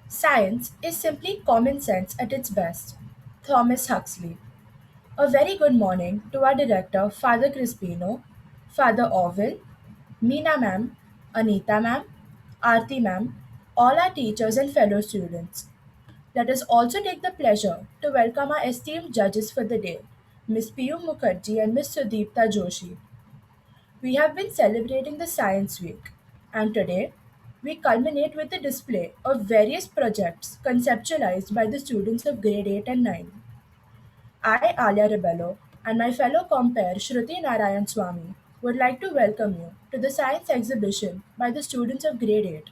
Science is simply common sense at its best. Thomas Huxley. A very good morning to our director, Father Crispino, Father Orville, Meena ma'am, Anita ma'am, Aarti ma'am, all our teachers and fellow students. Let us also take the pleasure to welcome our esteemed judges for the day, Miss Piyu Mukherjee and Miss Sudeepta Joshi. We have been celebrating the Science Week, and today we culminate with a display of various projects conceptualized by the students of grade 8 and 9. I, Alia Rebello, and my fellow compare Shruti Narayan Swami would like to welcome you to the science exhibition by the students of grade 8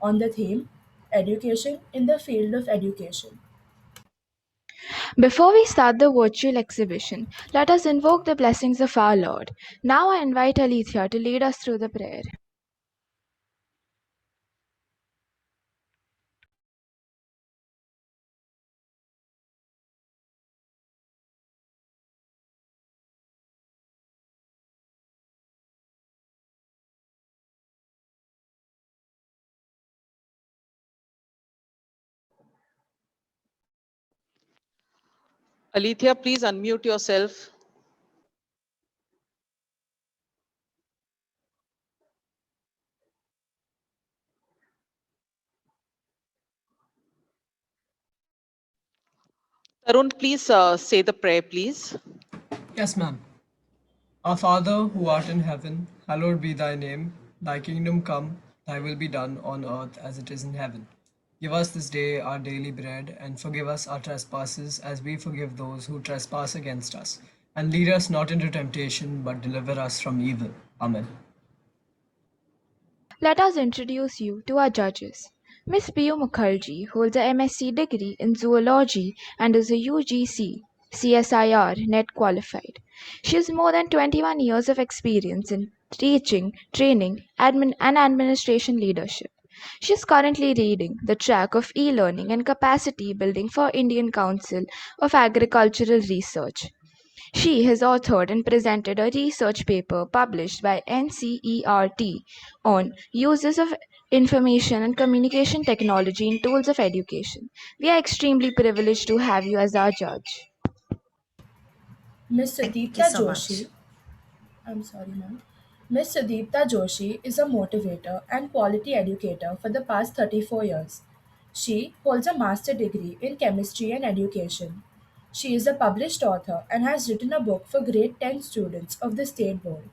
on the theme Education in the Field of Education. Before we start the virtual exhibition, let us invoke the blessings of our Lord. Now I invite Alethea to lead us through the prayer. Alethea, please unmute yourself. Tarun, please say the prayer, please. Yes, ma'am. Our Father, who art in heaven, hallowed be thy name. Thy kingdom come, thy will be done on earth as it is in heaven. Give us this day our daily bread, and forgive us our trespasses as we forgive those who trespass against us. And lead us not into temptation, but deliver us from evil. Amen. Let us introduce you to our judges. Miss Piyu Mukherjee holds a MSc degree in zoology and is a UGC CSIR NET qualified. She has more than 21 years of experience in teaching, training, and administration leadership. She is currently reading the track of e-learning and capacity building for Indian Council of Agricultural Research. She has authored and presented a research paper published by NCERT on uses of information and communication technology in tools of education. We are extremely privileged to have you as our judge. Miss Thank you Sudeepta so much. Joshi, I'm sorry, ma'am. Miss Sudeepta Joshi is a motivator and quality educator for the past 34 years. She holds a master degree in chemistry and education. She is a published author and has written a book for grade 10 students of the state board.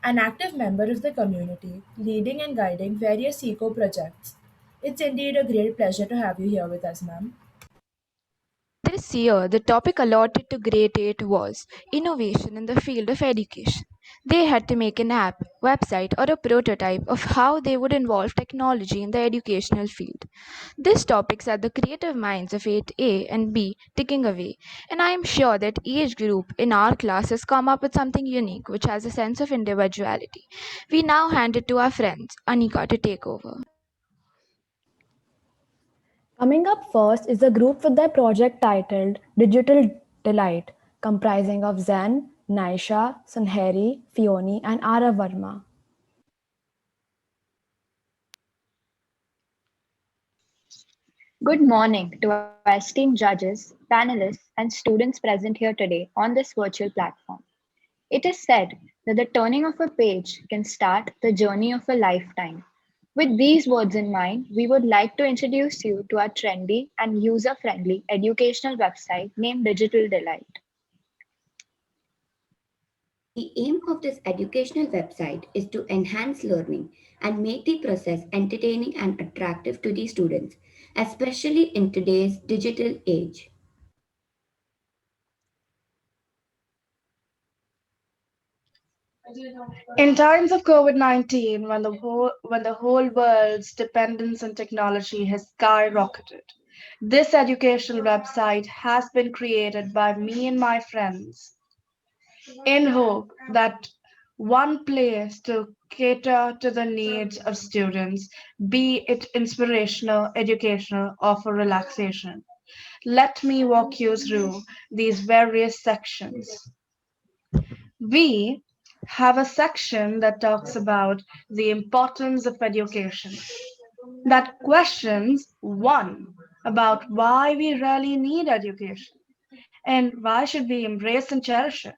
An active member of the community, leading and guiding various eco projects. It's indeed a great pleasure to have you here with us, ma'am. This year, the topic allotted to Grade 8 was Innovation in the Field of Education. They had to make an app, website, or a prototype of how they would involve technology in the educational field. This topic set the creative minds of 8A and B ticking away, and I am sure that each group in our class has come up with something unique which has a sense of individuality. We now hand it to our friends, Anika, to take over. Coming up first is a group with their project titled Digital Delight, comprising of Zen, Naisha, Sunheri, Fioni, and Ara Verma. Good morning to our esteemed judges, panelists, and students present here today on this virtual platform. It is said that the turning of a page can start the journey of a lifetime. With these words in mind, we would like to introduce you to our trendy and user friendly educational website named Digital Delight. The aim of this educational website is to enhance learning and make the process entertaining and attractive to the students, especially in today's digital age. In times of COVID-19, when the whole world's dependence on technology has skyrocketed, this educational website has been created by me and my friends in hope that one place to cater to the needs of students, be it inspirational, educational, or for relaxation. Let me walk you through these various sections. We have a section that talks about the importance of education. that questions one about why we really need education and why should we embrace and cherish it.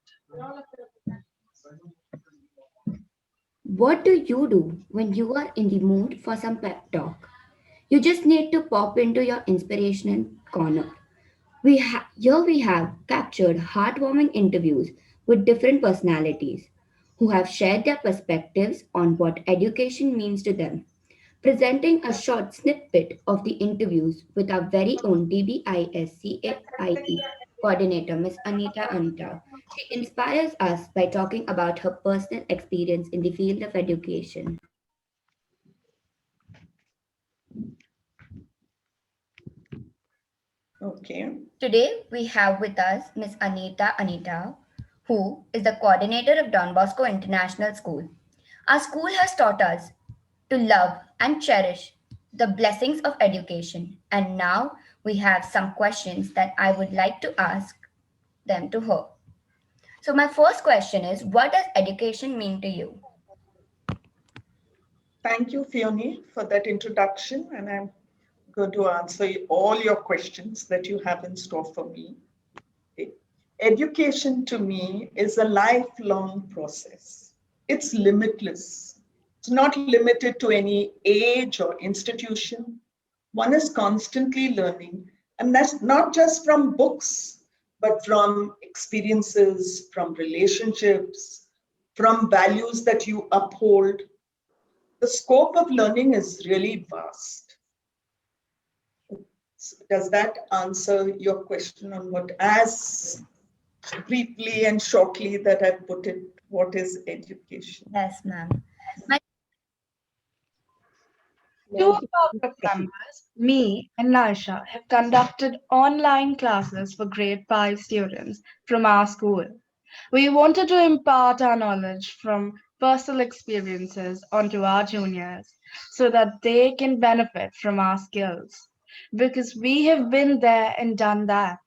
What do you do when you are in the mood for some pep talk? You just need to pop into your inspirational corner. Here we have captured heartwarming interviews with different personalities who have shared their perspectives on what education means to them. Presenting a short snippet of the interviews with our very own DBISCAIE coordinator, Miss Anita Anita. She inspires us by talking about her personal experience in the field of education. Okay. Today we have with us Miss Anita, who is the coordinator of Don Bosco International School. Our school has taught us to love and cherish the blessings of education. And now we have some questions that I would like to ask them to her. So, my first question is, what does education mean to you? Thank you, Fiona, for that introduction. And I'm going to answer all your questions that you have in store for me. Okay. Education to me is a lifelong process. It's limitless. It's not limited to any age or institution. One is constantly learning, and that's not just from books, but from experiences, from relationships, from values that you uphold. The scope of learning is really vast. Does that answer your question on what, as briefly and shortly that I put it, what is education? Yes, ma'am. Two of our group members, me and Naisha, have conducted online classes for grade 5 students from our school. We wanted to impart our knowledge from personal experiences onto our juniors so that they can benefit from our skills because we have been there and done that.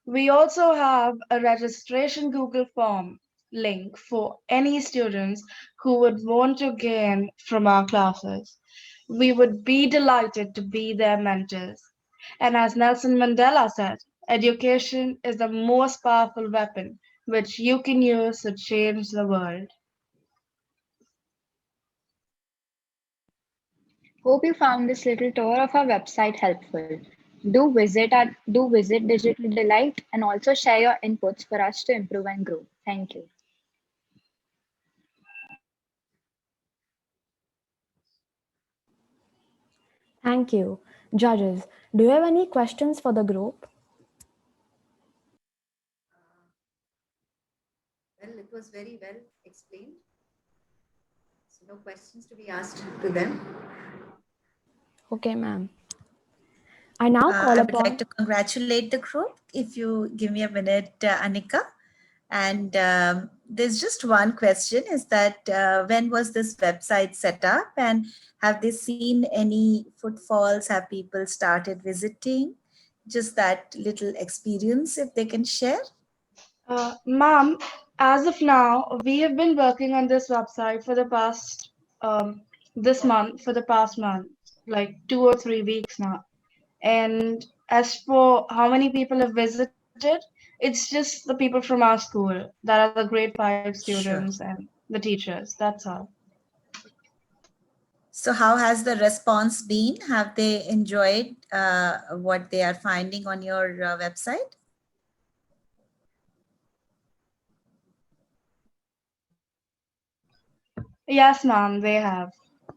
We also have a registration Google form link for any students who would want to gain from our classes. We would be delighted to be their mentors. And as Nelson Mandela said, education is the most powerful weapon which you can use to change the world. Hope you found this little tour of our website helpful. Do visit Digital Delight and also share your inputs for us to improve and grow. Thank you. Thank you. Judges, do you have any questions for the group? Well, it was very well explained. So no questions to be asked to them. Okay, ma'am. I now call I would upon... like to congratulate the group. If you give me a minute, Anika. And there's just one question, is that when was this website set up and have they seen any footfalls? Have people started visiting? Just that little experience, if they can share. Ma'am, as of now, we have been working on this website for the past, for the past month, like 2 or 3 weeks now. And as for how many people have visited, it's just the people from our school that are the grade 5 students Sure. and the teachers. That's all. So how has the response been? Have they enjoyed what they are finding on your website? Yes, ma'am, they have.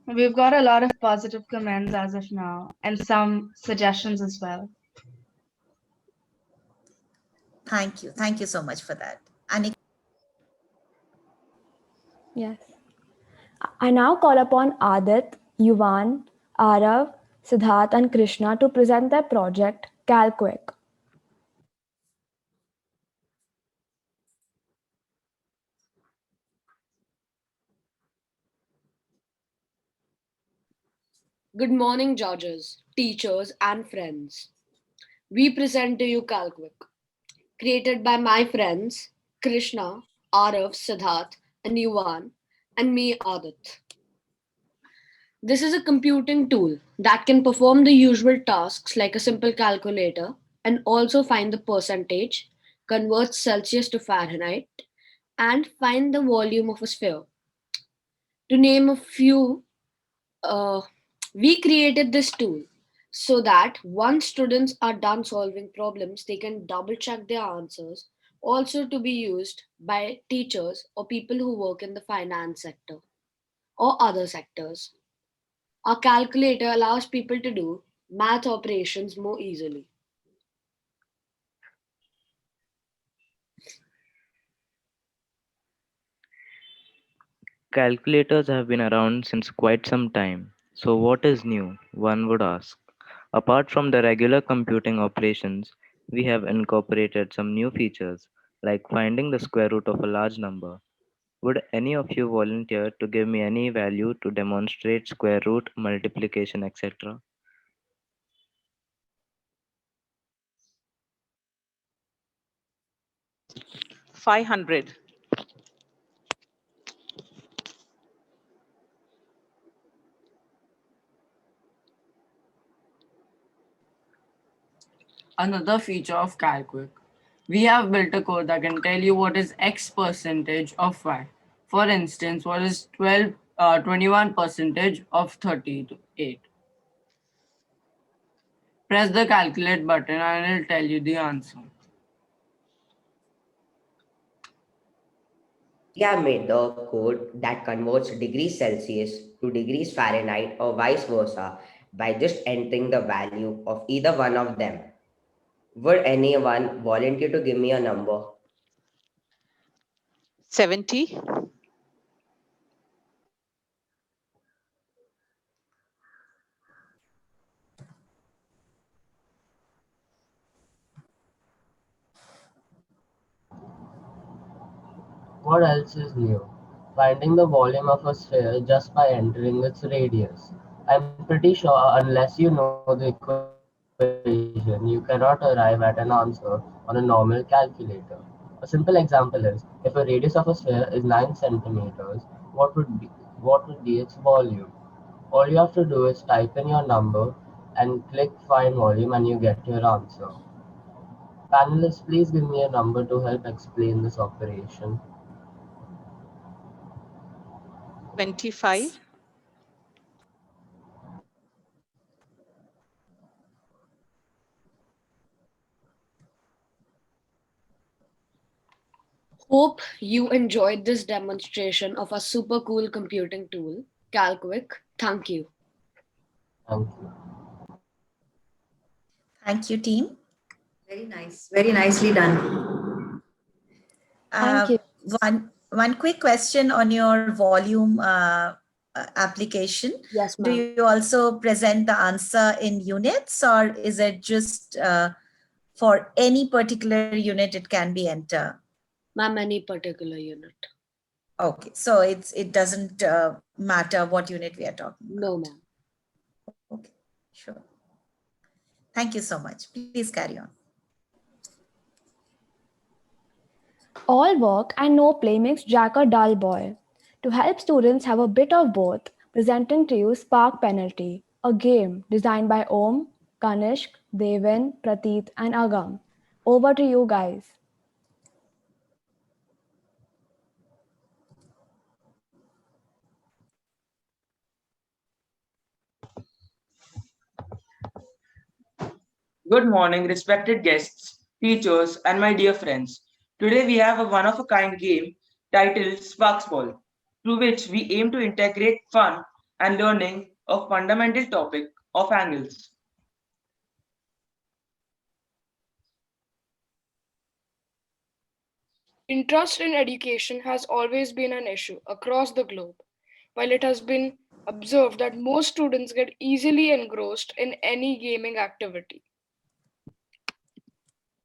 We've got a lot of positive comments as of now and some suggestions as well. Thank you. Thank you so much for that. Anika. Yes. I now call upon Adit, Yuvan, Arav, Siddharth and Krishna to present their project, CalQuick. Good morning, judges, teachers, and friends. We present to you CalQuick, created by my friends Krishna, Arav, Siddharth, and Yuvan, and me, Adit. This is a computing tool that can perform the usual tasks like a simple calculator and also find the percentage, convert Celsius to Fahrenheit, and find the volume of a sphere. To name a few, uh, we created this tool so that once students are done solving problems, they can double check their answers, also to be used by teachers or people who work in the finance sector or other sectors. A calculator allows people to do math operations more easily. Calculators have been around since quite some time. So, what is new? One would ask. Apart from the regular computing operations, we have incorporated some new features like finding the square root of a large number. Would any of you volunteer to give me any value to demonstrate square root, multiplication, etc.? 500. Another feature of CalQuick, we have built a code that can tell you what is X percentage of Y. For instance, what is 21 percentage of 38. Press the calculate button and it'll tell you the answer. We have made the code that converts degrees Celsius to degrees Fahrenheit or vice versa by just entering the value of either one of them. Would anyone volunteer to give me a number? 70. What else is new? Finding the volume of a sphere just by entering its radius. I'm pretty sure unless you know the equation, you cannot arrive at an answer on a normal calculator. A simple example is, if a radius of a sphere is 9 centimeters, what would be its volume? All you have to do is type in your number and click find volume and you get your answer. Panelists, please give me a number to help explain this operation. 25. Hope you enjoyed this demonstration of a super cool computing tool, CalQuick. Thank you. Thank you. Thank you, team. Very nice. Very nicely done. Thank you. One quick question on your volume application. Yes, Do ma'am. you also present the answer in units, or is it just for any particular unit it can be entered? Ma'am, any particular unit. Okay, so it doesn't matter what unit we are talking about. No, ma'am. Okay, sure. Thank you so much. Please carry on. All work and no play makes Jack a dull boy. To help students have a bit of both, presenting to you Spark Penalty, a game designed by Om, Kanishk, Devin, Prateet, and Agam. Over to you guys. Good morning, respected guests, teachers, and my dear friends. Today we have a one of a kind game titled Sparksball, through which we aim to integrate fun and learning of fundamental topic of angles. Interest in education has always been an issue across the globe, while it has been observed that most students get easily engrossed in any gaming activity.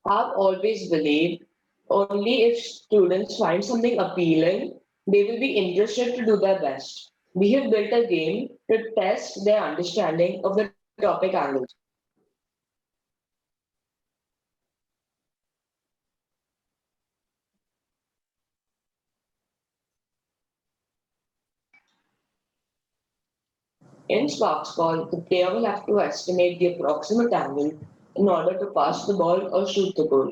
I've always believed only if students find something appealing, they will be interested to do their best. We have built a game to test their understanding of the topic angles. In Sparksball, the player will have to estimate the approximate angle in order to pass the ball or shoot the goal.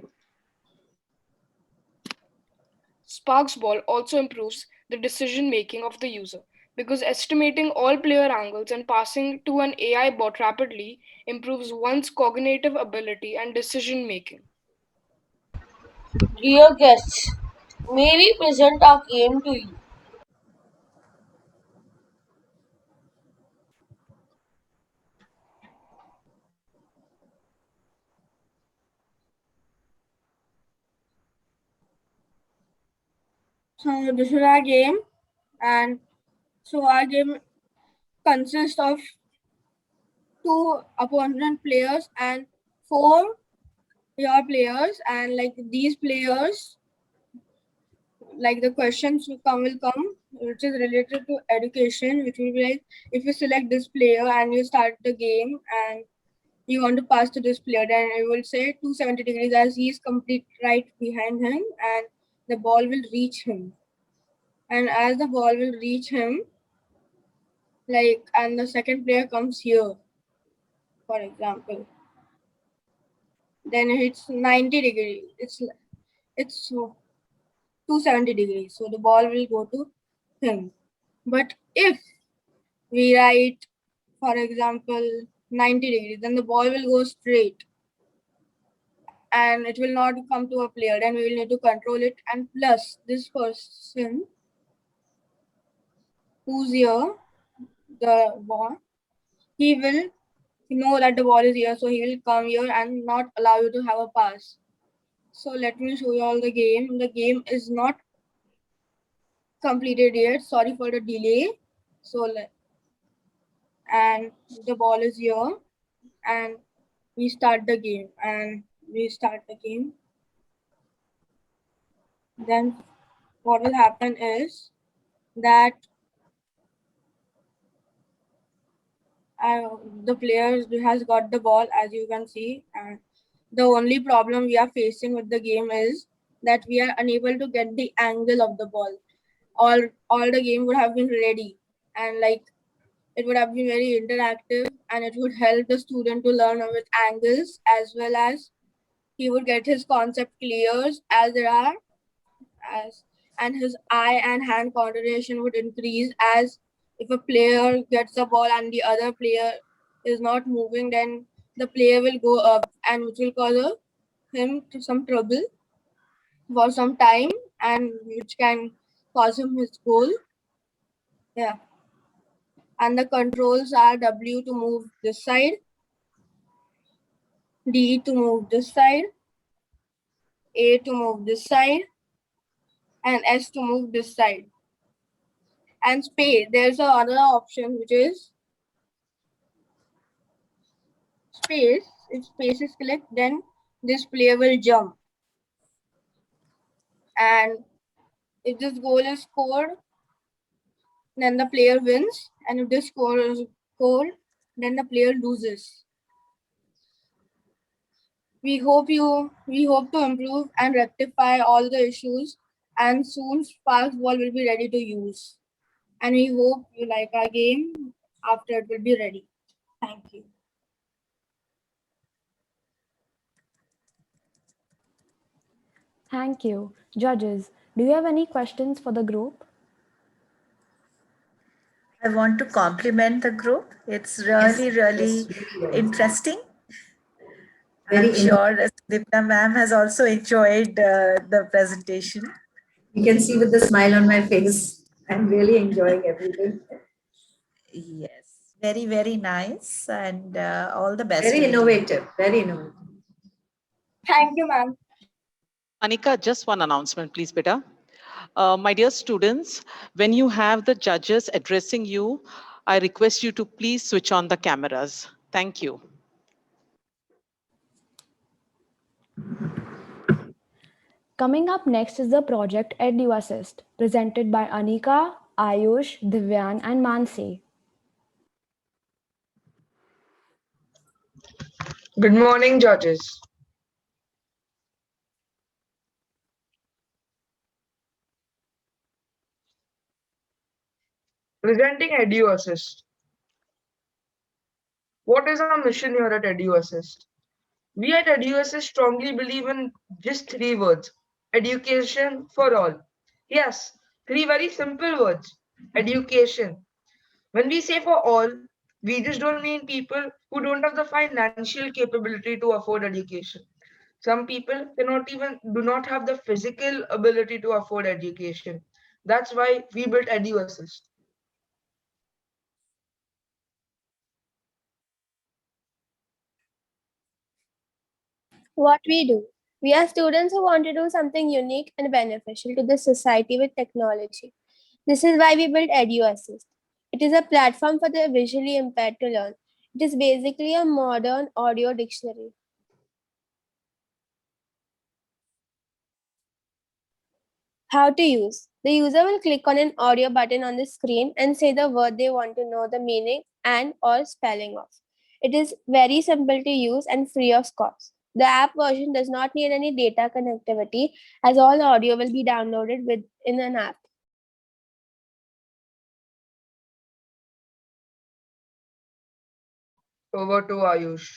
Sparksball also improves the decision making of the user because estimating all player angles and passing to an AI bot rapidly improves one's cognitive ability and decision making. Dear guests, may we present our game to you? So this is our game, and so our game consists of two opponent players and four your players, and like these players, like the questions will come which is related to education, which will be like if you select this player and you start the game and you want to pass to this player, then it will say 270 degrees as he is complete right behind him and the ball will reach him. And as the ball will reach him, like, and the second player comes here, for example, then it's 90 degrees. It's 270 degrees. So the ball will go to him. But if we write, for example, 90 degrees, then the ball will go straight and it will not come to a player. Then we will need to control it. And plus, this person who's here, the ball, he will know that the ball is here. So he will come here and not allow you to have a pass. So let me show you all the game. The game is not completed yet. Sorry for the delay. So and the ball is here and we start the game then what will happen is that the player has got the ball, as you can see, and the only problem we are facing with the game is that we are unable to get the angle of the ball. All the game would have been ready and like it would have been very interactive and it would help the student to learn with angles as well as he would get his concept clear as there are as and his eye and hand coordination would increase as if a player gets the ball and the other player is not moving, then the player will go up and which will cause him to some trouble for some time and which can cause him his goal. Yeah. And the controls are W to move this side, D to move this side, A to move this side, and S to move this side. And space, there's another option which is space. If space is clicked, then this player will jump. And if this goal is scored, then the player wins. And if this score is scored, then the player loses. We hope to improve and rectify all the issues, and soon Sparksball will be ready to use. And we hope you like our game after it will be ready. Thank you. Thank you. Judges, do you have any questions for the group? I want to compliment the group. It's really, really interesting. I'm sure Dipna ma'am has also enjoyed the presentation. You can see with the smile on my face, I'm really enjoying everything. Yes, very, very nice, and all the best. Very innovative, very innovative. Thank you, ma'am. Anika, just one announcement, please, beta. My dear students, when you have the judges addressing you, I request you to please switch on the cameras. Thank you. Coming up next is the project EduAssist, presented by Anika, Ayush, Divyan, and Mansi. Good morning, judges. Presenting EduAssist. What is our mission here at EduAssist? We at EduAssist strongly believe in just three words: education for all. Yes, three very simple words: education. When we say for all, we just don't mean people who don't have the financial capability to afford education. Some people do not have the physical ability to afford education. That's why we built EduAssist. What we do. We are students who want to do something unique and beneficial to the society with technology. This is why we built EduAssist. It is a platform for the visually impaired to learn. It is basically a modern audio dictionary. How to use. The user will click on an audio button on the screen and say the word they want to know the meaning and or spelling of. It is very simple to use and free of cost. The app version does not need any data connectivity as all audio will be downloaded within an app. Over to Ayush.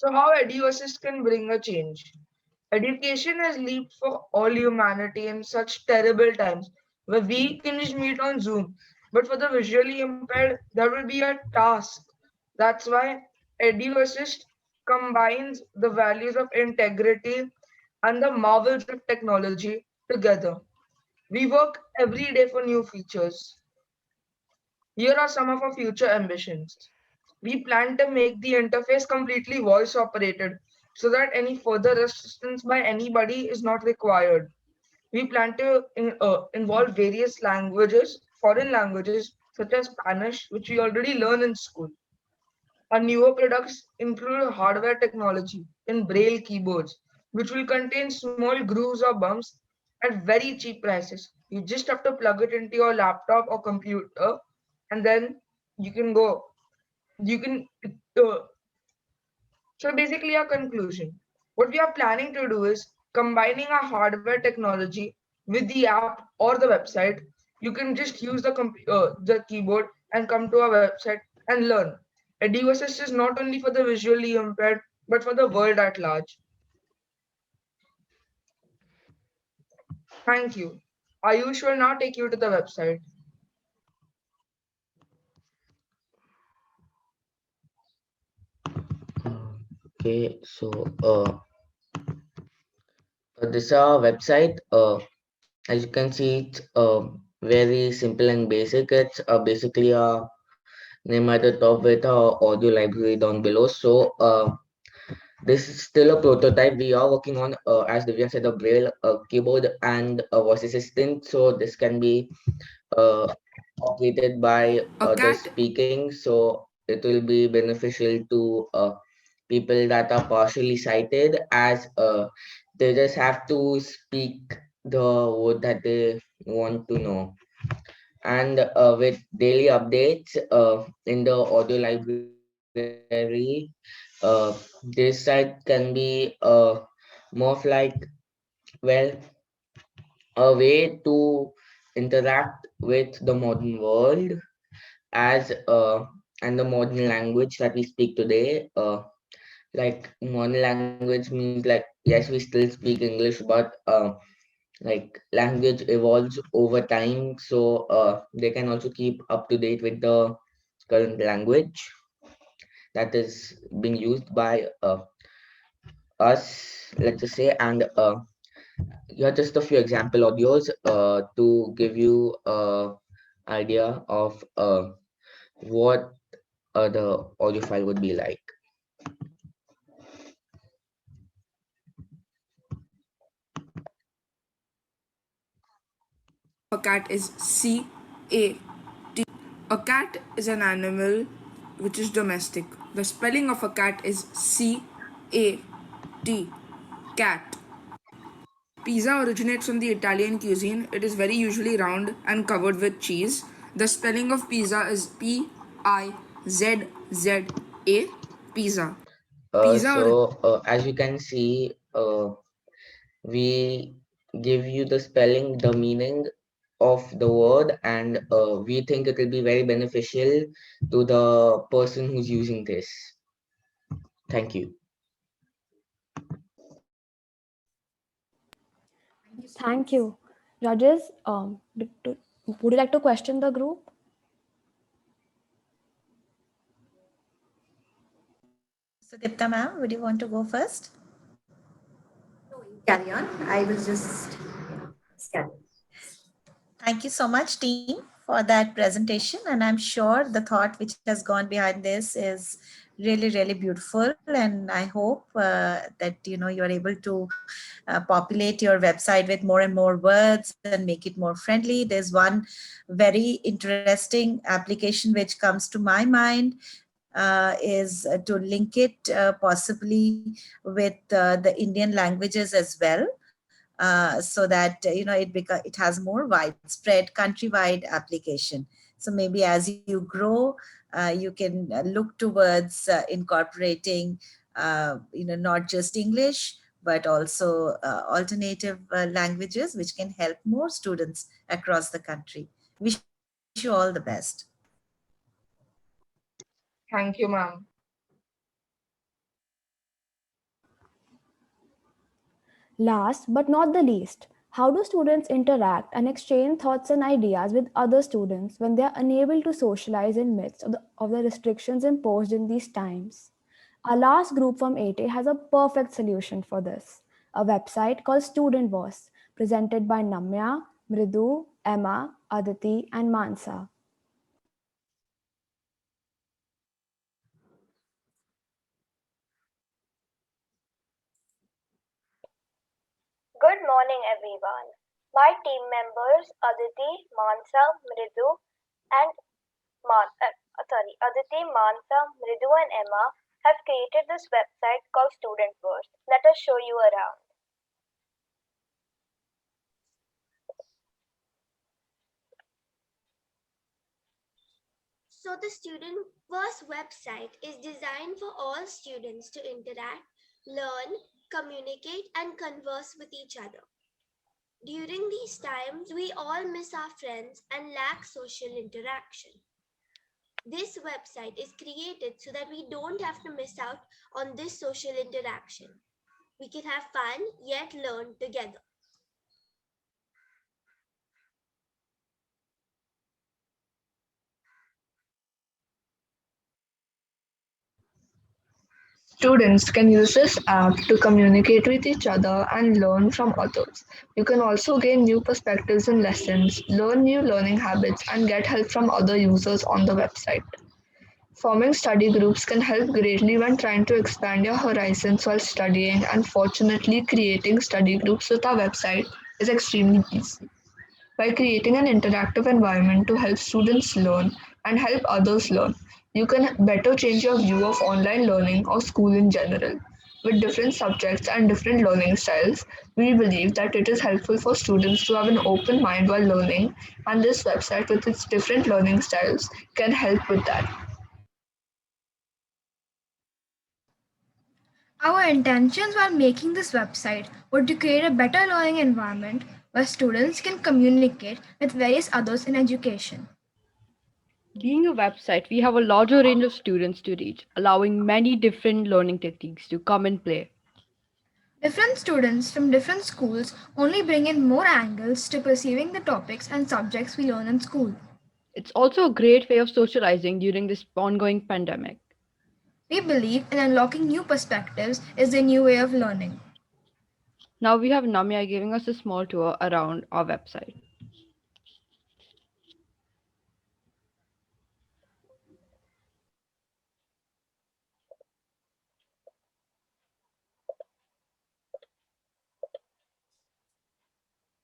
So how EduAssist can bring a change? Education has leaped for all humanity in such terrible times where we can just meet on Zoom. But for the visually impaired, that will be a task. That's why EduAssist combines the values of integrity and the marvels of technology together. We work every day for new features. Here are some of our future ambitions. We plan to make the interface completely voice operated so that any further assistance by anybody is not required. We plan to involve various languages, foreign languages such as Spanish, which we already learn in school. Our newer products include hardware technology in Braille keyboards, which will contain small grooves or bumps at very cheap prices. You just have to plug it into your laptop or computer, and then you can go. You can. Uh, so basically, our conclusion. What we are planning to do is combining our hardware technology with the app or the website. You can just use the keyboard and come to our website and learn. EduAssist is not only for the visually impaired, but for the world at large. Thank you. Ayush will now take you to the website. Okay, so this is our website. As you can see, it's very simple and basic. It's basically a name at the top with our audio library down below. So this is still a prototype. We are working on, as Divya said, a Braille keyboard and a voice assistant. So this can be operated by the speaking. So it will be beneficial to people that are partially sighted, as they just have to speak the word that they want to know. And with daily updates in the audio library, this site can be more of like, well, a way to interact with the modern world as and the modern language that we speak today. Like modern language means, like, yes, we still speak English, but like language evolves over time, so they can also keep up to date with the current language that is being used by us, let's just say. And here are just a few example audios to give you idea of what the audio file would be like. A cat is C A T. A cat is an animal which is domestic. The spelling of a cat is C A T. Cat. Pizza originates from the Italian cuisine. It is very usually round and covered with cheese. The spelling of pizza is P I Z Z A. Pizza. Pizza or As you can see, we give you the spelling, the meaning of the word, and we think it will be very beneficial to the person who's using this. Thank you. Thank you. Judges, would you like to question the group? Sudipta ma'am, would you want to go first? Carry on. I will just scan. Thank you so much, team, for that presentation. And I'm sure the thought which has gone behind this is really, really beautiful. And I hope that you're able to populate your website with more and more words and make it more friendly. There's one very interesting application which comes to my mind is to link it possibly with the Indian languages as well, so that it has more widespread countrywide application. So maybe as you grow, you can look towards incorporating not just English but also alternative languages which can help more students across the country. Wish you all the best. Thank you, ma'am. Last but not the least, how do students interact and exchange thoughts and ideas with other students when they are unable to socialize in midst of the restrictions imposed in these times? Our last group from 8A has a perfect solution for this, a website called Student Voice, presented by Namya, Mridu, Emma, Aditi, and Mansa. Good morning, everyone. My team members Aditi, Mansa, Mridu, and Aditi, Mansa, Mridu, and Emma have created this website called Student Verse. Let us show you around. So the Student Verse website is designed for all students to interact, learn, communicate, and converse with each other. During these times, we all miss our friends and lack social interaction. This website is created so that we don't have to miss out on this social interaction. We can have fun yet learn together. Students can use this app to communicate with each other and learn from others. You can also gain new perspectives in lessons, learn new learning habits, and get help from other users on the website. Forming study groups can help greatly when trying to expand your horizons while studying, and fortunately, creating study groups with our website is extremely easy. By creating an interactive environment to help students learn and help others learn, you can better change your view of online learning or school in general. With different subjects and different learning styles, we believe that it is helpful for students to have an open mind while learning, and this website, with its different learning styles, can help with that. Our intentions while making this website were to create a better learning environment where students can communicate with various others in education. Being a website, we have a larger range of students to reach, allowing many different learning techniques to come and play. Different students from different schools only bring in more angles to perceiving the topics and subjects we learn in school. It's also a great way of socializing during this ongoing pandemic. We believe in unlocking new perspectives is the new way of learning. Now we have Namya giving us a small tour around our website.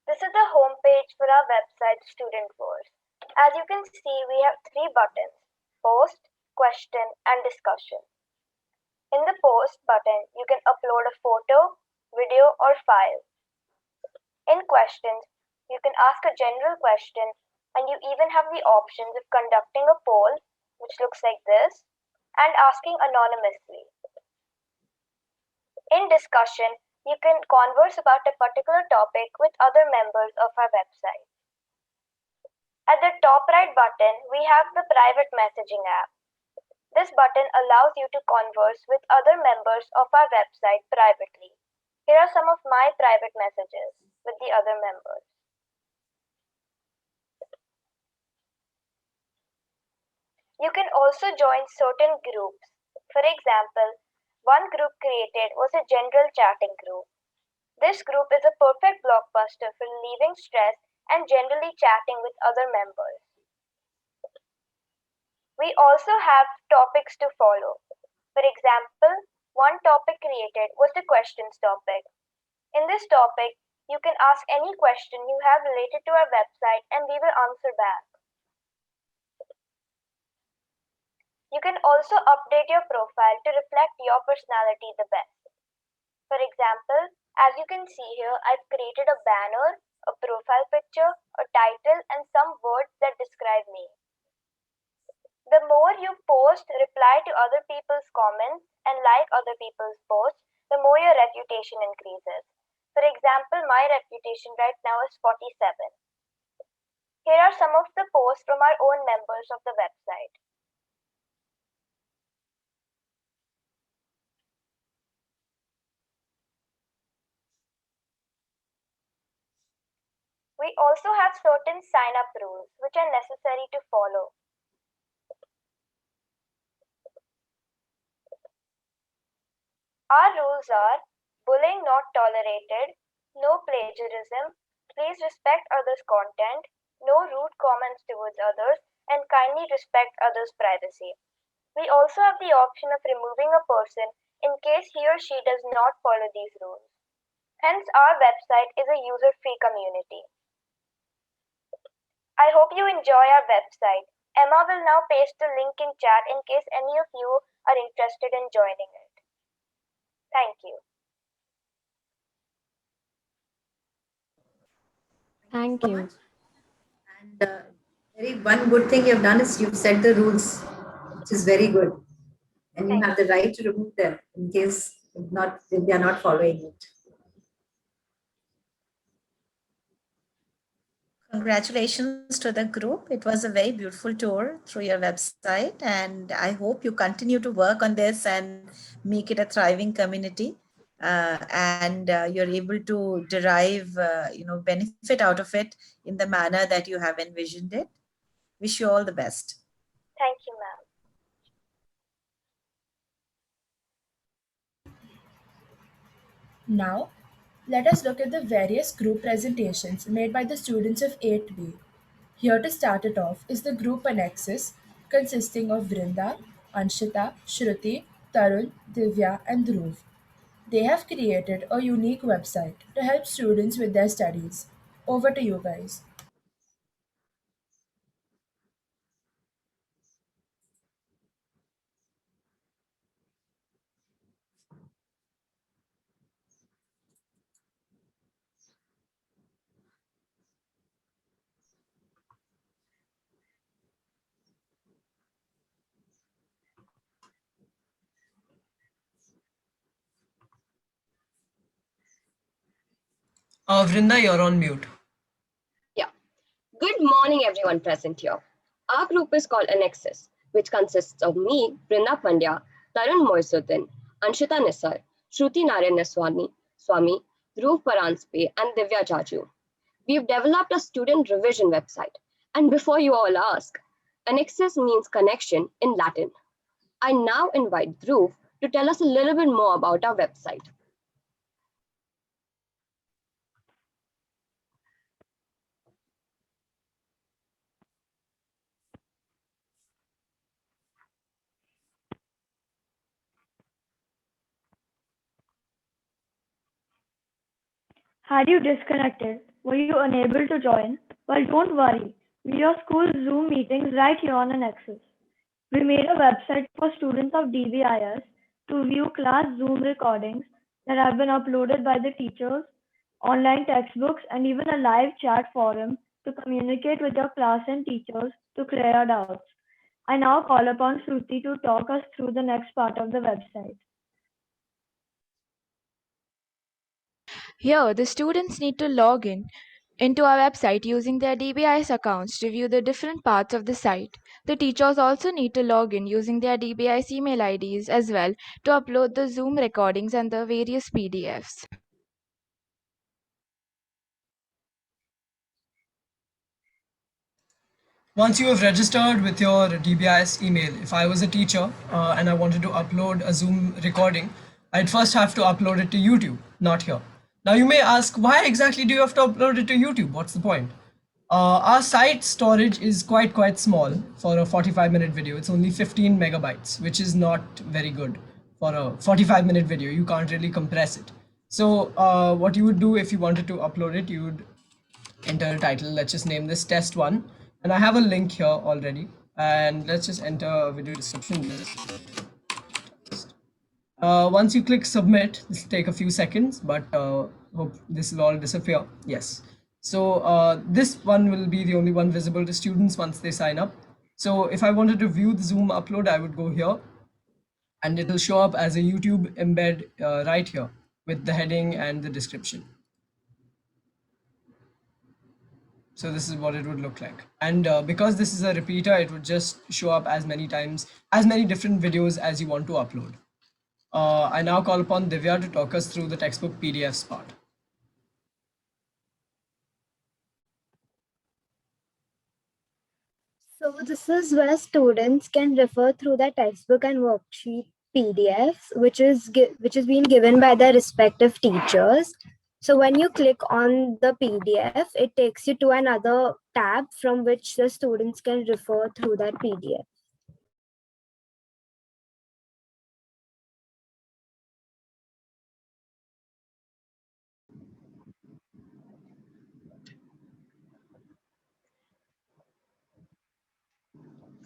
This is the homepage for our website Student Verse. As you can see, we have three buttons: Post, Question, and Discussion. In the Post button, you can upload a photo, video, or file. In Questions, you can ask a general question, and you even have the options of conducting a poll, which looks like this, and asking anonymously. In discussion, you can converse about a particular topic with other members of our website. At the top right button, we have the private messaging app. This button allows you to converse with other members of our website privately. Here are some of my private messages with the other members. You can also join certain groups. For example, one group created was a general chatting group. This group is a perfect blockbuster for relieving stress and generally chatting with other members. We also have topics to follow. For example, one topic created was the questions topic. In this topic, you can ask any question you have related to our website and we will answer back. You can also update your profile to reflect your personality the best. For example, as you can see here, I've created a banner, a profile picture, a title, and some words that describe me. The more you post, reply to other people's comments, and like other people's posts, the more your reputation increases. For example, my reputation right now is 47. Here are some of the posts from our own members of the website. We also have certain sign-up rules which are necessary to follow. Our rules are: bullying not tolerated, no plagiarism, please respect others' content, no rude comments towards others, and kindly respect others' privacy. We also have the option of removing a person in case he or she does not follow these rules. Hence, our website is a user-free community. I hope you enjoy our website. Emma will now paste the link in chat in case any of you are interested in joining it. Thank you. Thank you. And one good thing you've done is you've set the rules, which is very good. And you have the right to remove them in case if they are not following it. Congratulations to the group. It was a very beautiful tour through your website, and I hope you continue to work on this and make it a thriving community. And you're able to derive, benefit out of it in the manner that you have envisioned it. Wish you all the best. Thank you, ma'am. Now, let us look at the various group presentations made by the students of 8B. Here to start it off is the group Annexus, consisting of Vrinda, Anshita, Shruti, Tarun, Divya, and Dhruv. They have created a unique website to help students with their studies. Over to you guys. Vrinda, you're on mute. Yeah. Good morning, everyone present here. Our group is called Annexus, which consists of me, Brinda Pandya, Tarun Moisuddin, Anshita Nisar, Shruti Narayanaswamy, Swami, Dhruv Paranspe, and Divya Jaju. We've developed a student revision website. And before you all ask, Annexus means connection in Latin. I now invite Dhruv to tell us a little bit more about our website. Had you disconnected? Were you unable to join? Well, don't worry. We have school Zoom meetings right here on Annexus. We made a website for students of DBIS to view class Zoom recordings that have been uploaded by the teachers, online textbooks, and even a live chat forum to communicate with your class and teachers to clear your doubts. I now call upon Shruti to talk us through the next part of the website. Here, the students need to log in into our website using their DBIS accounts to view the different parts of the site. The teachers also need to log in using their DBIS email IDs as well to upload the Zoom recordings and the various PDFs. Once you have registered with your DBIS email, if I was a teacher and I wanted to upload a Zoom recording, I'd first have to upload it to YouTube, not here. Now you may ask, why exactly do you have to upload it to YouTube? What's the point? Our site storage is quite small for a 45-minute video. It's only 15 megabytes, which is not very good for a 45-minute video. You can't really compress it. So what you would do if you wanted to upload it, you would enter a title. Let's just name this test 1. And I have a link here already. And let's just enter a video description. Once you click submit, this will take a few seconds, but hope this will all disappear. Yes. So this one will be the only one visible to students once they sign up. So if I wanted to view the Zoom upload, I would go here and it will show up as a YouTube embed right here with the heading and the description. So this is what it would look like. And because this is a repeater, it would just show up as many times, as many different videos as you want to upload. I now call upon Divya to talk us through the textbook PDFs part. So this is where students can refer through the textbook and worksheet PDFs, which is being given by their respective teachers. So when you click on the PDF, it takes you to another tab from which the students can refer through that PDF.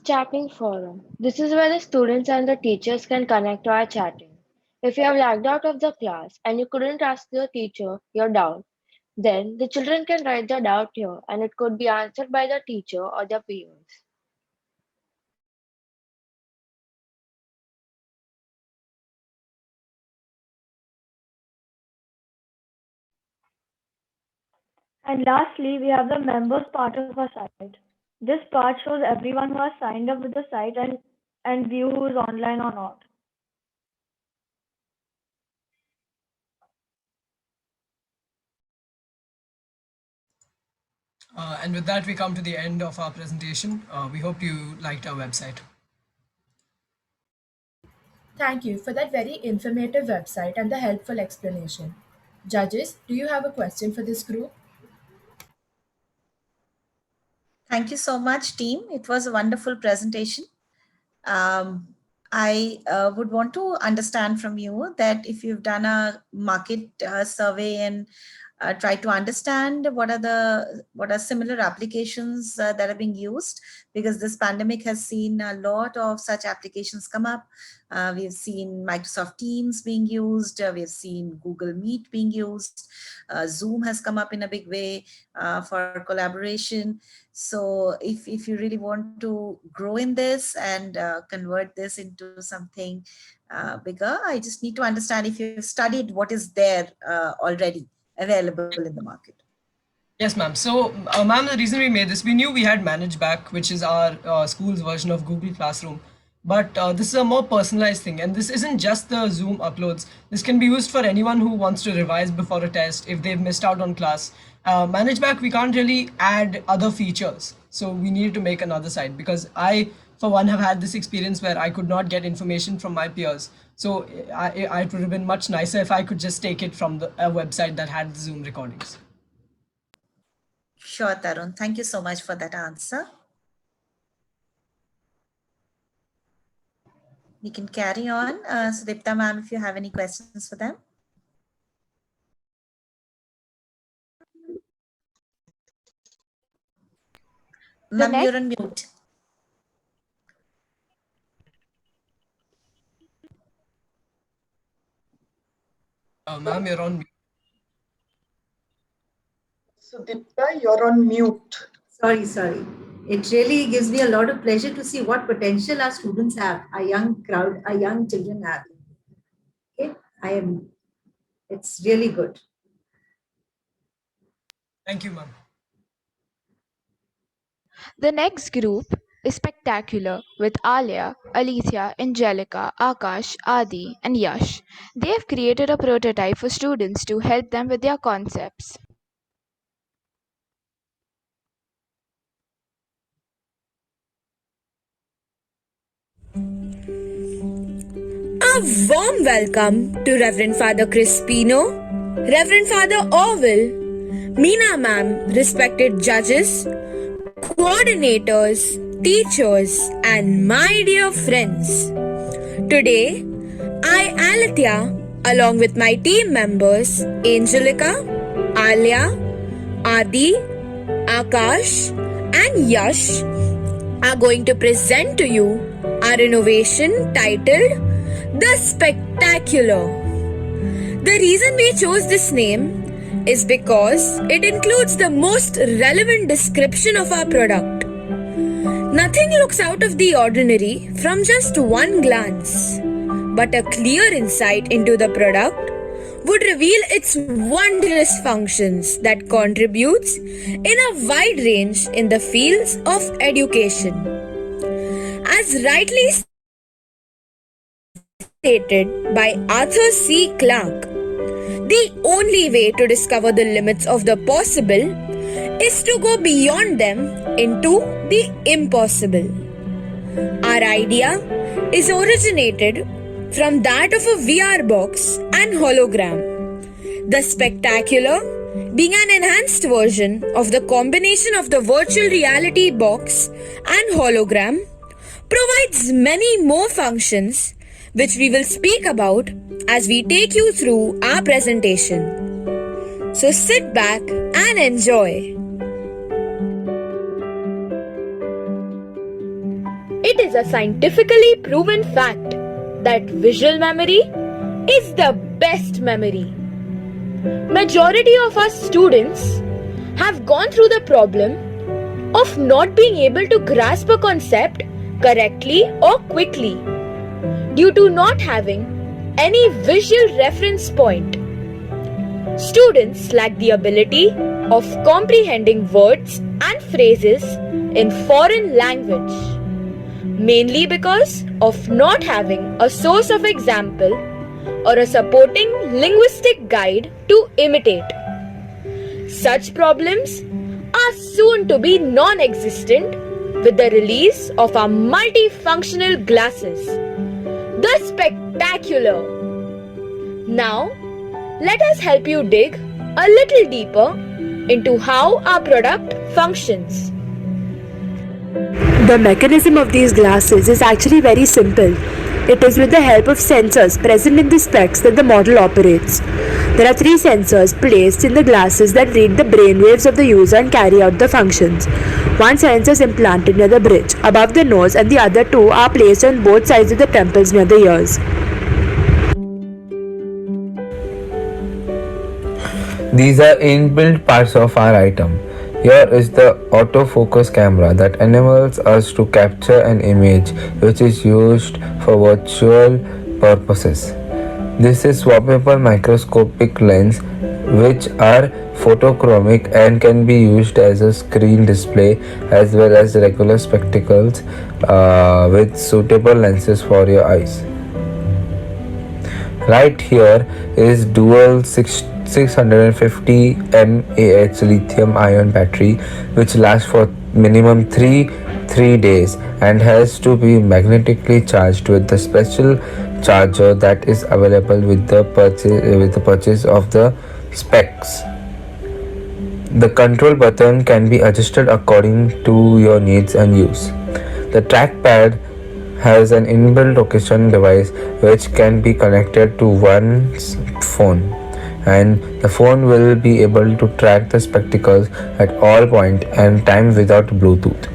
Chatting forum. This is where the students and the teachers can connect or chatting. If you have lagged out of the class and you couldn't ask your teacher your doubt, then the children can write their doubt here and it could be answered by the teacher or their peers. And lastly, we have the members part of our site. This part shows everyone who has signed up with the site and view who is online or not. And with that, we come to the end of our presentation. We hope you liked our website. Thank you for that very informative website and the helpful explanation. Judges, do you have a question for this group? Thank you so much, team. It was a wonderful presentation. I would want to understand from you that if you've done a market survey and try to understand what are similar applications that are being used, because this pandemic has seen a lot of such applications come up. We've seen Microsoft Teams being used. We've seen Google Meet being used. Zoom has come up in a big way for collaboration. So if you really want to grow in this and convert this into something bigger, I just need to understand if you've studied what is there already available in the market. Yes, ma'am. So, ma'am, the reason we made this, we knew we had ManageBack, which is our school's version of Google Classroom. But this is a more personalized thing. And this isn't just the Zoom uploads. This can be used for anyone who wants to revise before a test if they've missed out on class. ManageBack, we can't really add other features. So we needed to make another site because I, for one, have had this experience where I could not get information from my peers. So it would have been much nicer if I could just take it from a website that had the Zoom recordings. Sure, Tarun. Thank you so much for that answer. We can carry on. Sudipta ma'am, if you have any questions for them. Ma'am, you're on mute. Ma'am, you're on mute. Sudipta, you're on mute. Sorry. It really gives me a lot of pleasure to see what potential our students have, our young crowd, our young children have. Okay, it's really good. Thank you, ma'am. The next group is Spectacular with Alia, Alicia, Angelica, Akash, Adi, and Yash. They have created a prototype for students to help them with their concepts. A warm welcome to Reverend Father Crispino, Reverend Father Orwell, Meena Ma'am, respected judges, coordinators, teachers, and my dear friends. Today, I, Alithya, along with my team members, Angelica, Alia, Adi, Akash, and Yash, are going to present to you our innovation titled The Spectacular. The reason we chose this name is because it includes the most relevant description of our product. Nothing looks out of the ordinary from just one glance, but a clear insight into the product would reveal its wondrous functions that contributes in a wide range in the fields of education. As rightly stated by Arthur C. Clarke, the only way to discover the limits of the possible is to go beyond them into the impossible. Our idea is originated from that of a VR box and hologram. The Spectacular, being an enhanced version of the combination of the virtual reality box and hologram, provides many more functions which we will speak about as we take you through our presentation. So sit back and enjoy. It is a scientifically proven fact that visual memory is the best memory. Majority of us students have gone through the problem of not being able to grasp a concept correctly or quickly due to not having any visual reference point. Students lack the ability of comprehending words and phrases in foreign language, mainly because of not having a source of example or a supporting linguistic guide to imitate. Such problems are soon to be non-existent with the release of our multifunctional glasses, the Spectacular. Now, let us help you dig a little deeper into how our product functions. The mechanism of these glasses is actually very simple. It is with the help of sensors present in the specs that the model operates. There are 3 sensors placed in the glasses that read the brainwaves of the user and carry out the functions. One sensor is implanted near the bridge, above the nose, and the other 2 are placed on both sides of the temples near the ears. These are inbuilt parts of our item. Here is the autofocus camera that enables us to capture an image which is used for virtual purposes. This is swappable microscopic lens which are photochromic and can be used as a screen display as well as regular spectacles with suitable lenses for your eyes. Right here is dual 650 mAh lithium ion battery which lasts for minimum 3 days and has to be magnetically charged with the special charger that is available with the purchase of the specs. The control button can be adjusted according to your needs and use. The trackpad has an inbuilt location device which can be connected to one's phone, and the phone will be able to track the spectacles at all point and time without Bluetooth.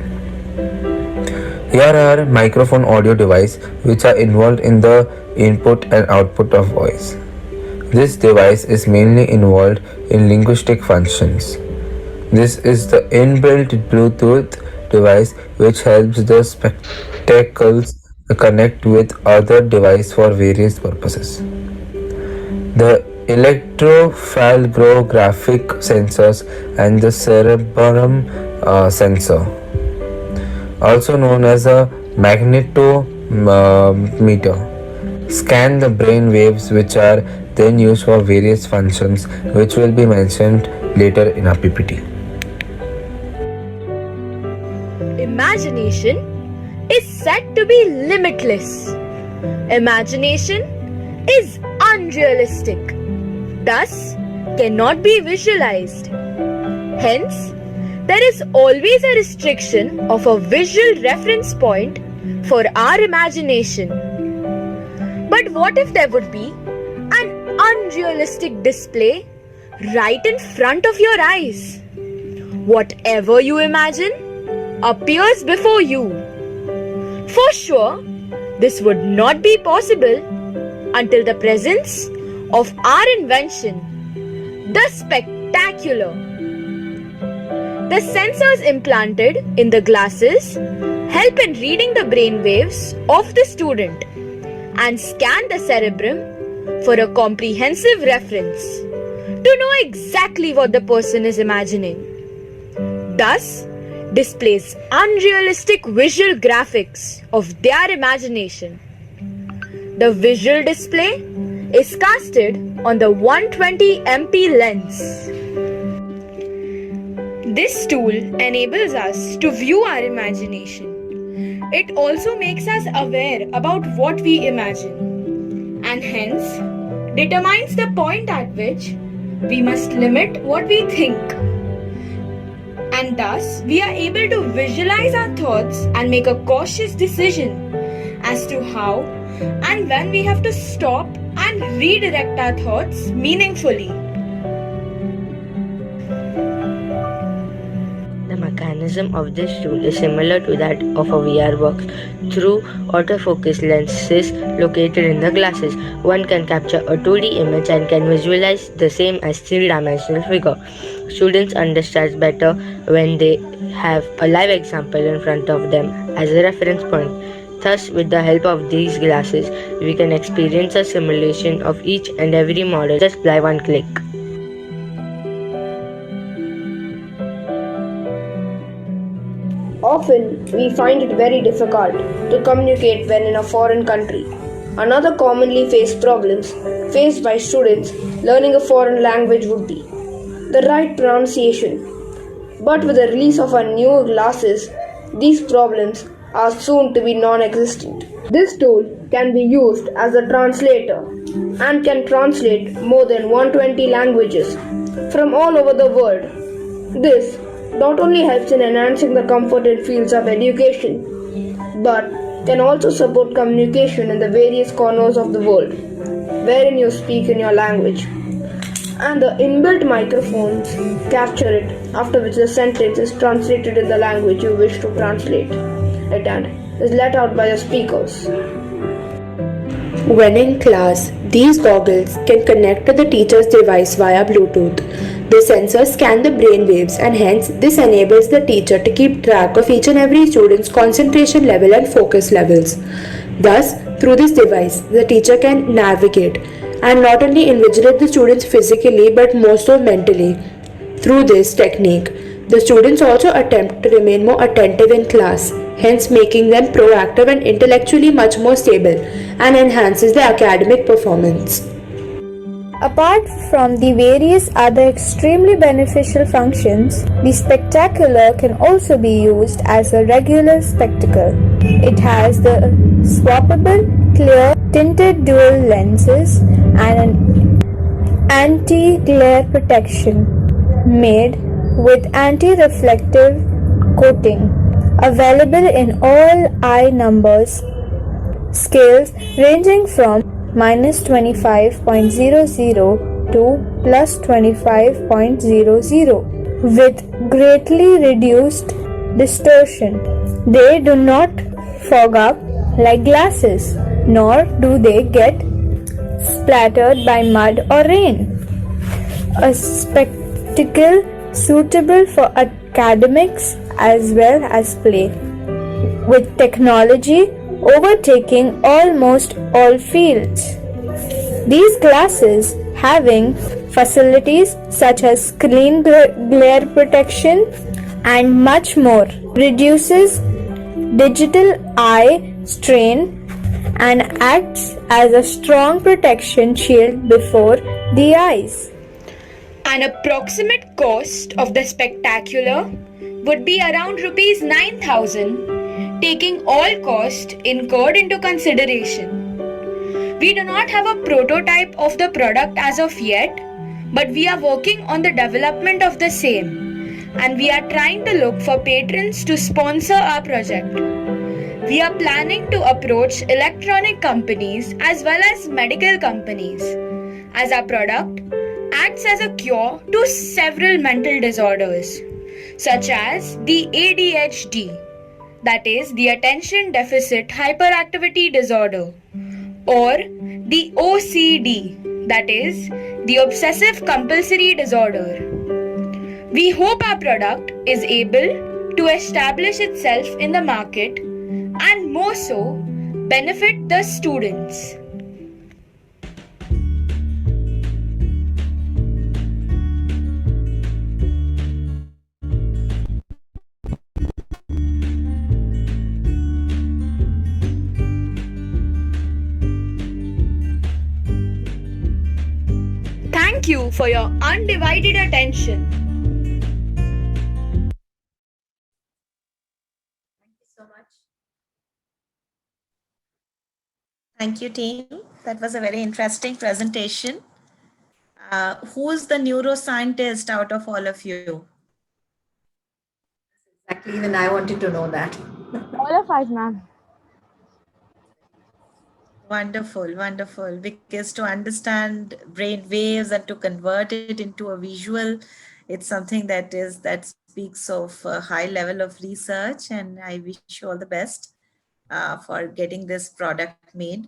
Here are microphone audio device which are involved in the input and output of voice. This device is mainly involved in linguistic functions. This is the inbuilt Bluetooth device which helps the spectacles connect with other devices for various purposes. The electrophalographic sensors and the cerebrum sensor, also known as a magnetometer, scan the brain waves which are then used for various functions which will be mentioned later in our PPT. Imagination is said to be limitless. Imagination is unrealistic, thus cannot be visualized. Hence, there is always a restriction of a visual reference point for our imagination. But what if there would be an unrealistic display right in front of your eyes? Whatever you imagine appears before you. For sure, this would not be possible until the presence of our invention, the spectacular. The sensors implanted in the glasses help in reading the brain waves of the student and scan the cerebrum for a comprehensive reference to know exactly what the person is imagining. Thus, displays unrealistic visual graphics of their imagination. The visual display is casted on the 120 MP lens. This tool enables us to view our imagination. It also makes us aware about what we imagine and hence determines the point at which we must limit what we think. And thus, we are able to visualize our thoughts and make a cautious decision as to how and when we have to stop and redirect our thoughts meaningfully. The mechanism of this tool is similar to that of a VR box. Through autofocus lenses located in the glasses, one can capture a 2D image and can visualize the same as three-dimensional figure. Students understand better when they have a live example in front of them as a reference point. Thus, with the help of these glasses, we can experience a simulation of each and every model just by one click. Often, we find it very difficult to communicate when in a foreign country. Another commonly faced problems faced by students learning a foreign language would be the right pronunciation. But with the release of our new glasses, these problems are soon to be non-existent. This tool can be used as a translator and can translate more than 120 languages from all over the world. This not only helps in enhancing the comfort in fields of education, but can also support communication in the various corners of the world wherein you speak in your language. And the inbuilt microphones capture it, after which the sentence is translated in the language you wish to translate it and is let out by the speakers. When in class, these goggles can connect to the teacher's device via Bluetooth. The sensors scan the brain waves and hence this enables the teacher to keep track of each and every student's concentration level and focus levels. Thus, through this device, the teacher can navigate and not only invigilate the students physically but more so mentally. Through this technique, the students also attempt to remain more attentive in class, hence making them proactive and intellectually much more stable and enhances their academic performance. Apart from the various other extremely beneficial functions, the spectacular can also be used as a regular spectacle. It has the swappable, clear, tinted dual lenses and an anti-glare protection made with anti-reflective coating, available in all eye numbers, scales ranging from -25.00 to +25.00 with greatly reduced distortion. They do not fog up like glasses, nor do they get splattered by mud or rain. A spectacle suitable for academics as well as play, with technology overtaking almost all fields. These classes, having facilities such as screen glare protection and much more, reduces digital eye strain and acts as a strong protection shield before the eyes. An approximate cost of the spectacular would be around rupees 9,000, taking all costs incurred into consideration. We do not have a prototype of the product as of yet, but we are working on the development of the same, and we are trying to look for patrons to sponsor our project. We are planning to approach electronic companies as well as medical companies, as our product acts as a cure to several mental disorders, such as the ADHD, that is the Attention Deficit Hyperactivity Disorder, or the OCD, that is the Obsessive Compulsory Disorder. We hope our product is able to establish itself in the market and more so benefit the students. Thank you for your undivided attention. Thank you, team. That was a very interesting presentation. Who's the neuroscientist out of all of you? Exactly, even I wanted to know that. All of us, ma'am. Wonderful, wonderful. Because to understand brain waves and to convert it into a visual, it's something that speaks of a high level of research, and I wish you all the best for getting this product made.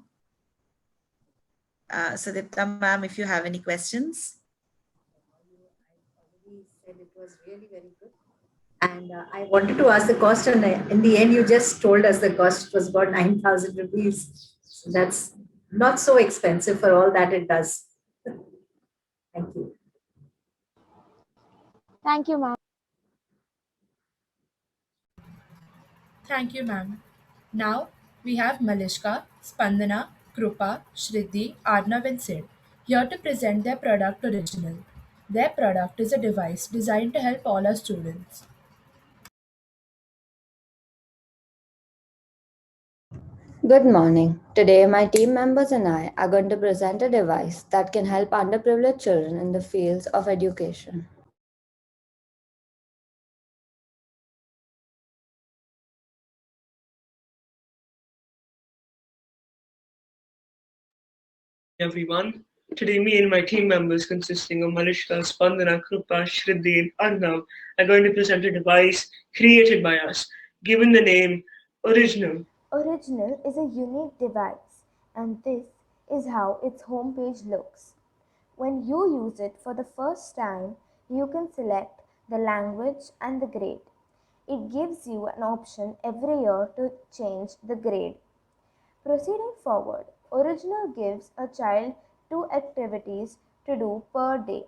Sudipta ma'am, if you have any questions. Said it was really very good. And I wanted to ask the cost, and in the end, you just told us the cost was about 9,000 rupees. So that's not so expensive for all that it does. Thank you. Thank you, ma'am. Thank you, ma'am. Now we have Malishka, Spandana, Krupa, Shriddhi, Arnav and Sid here to present their product Original. Their product is a device designed to help all our students. Good morning. Today, my team members and I are going to present a device that can help underprivileged children in the fields of education. Everyone. Today, me and my team members, consisting of Malishka, Spandana, Krupa, Shriddhi, and Arnav, are going to present a device created by us, given the name Original. Original is a unique device, and this is how its homepage looks. When you use it for the first time, you can select the language and the grade. It gives you an option every year to change the grade. Proceeding forward, Original gives a child 2 activities to do per day,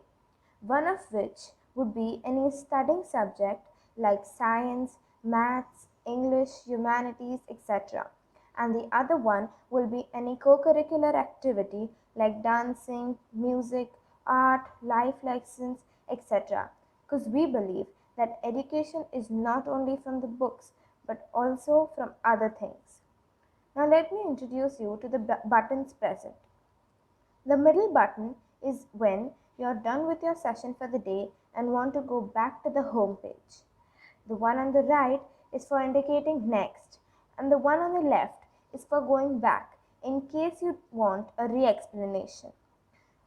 one of which would be any studying subject like science, maths, English, humanities, etc. And the other one will be any co-curricular activity like dancing, music, art, life lessons, etc. Because we believe that education is not only from the books but also from other things. Now let me introduce you to the buttons present. The middle button is when you're done with your session for the day and want to go back to the home page. The one on the right is for indicating next, and the one on the left is for going back in case you want a re-explanation.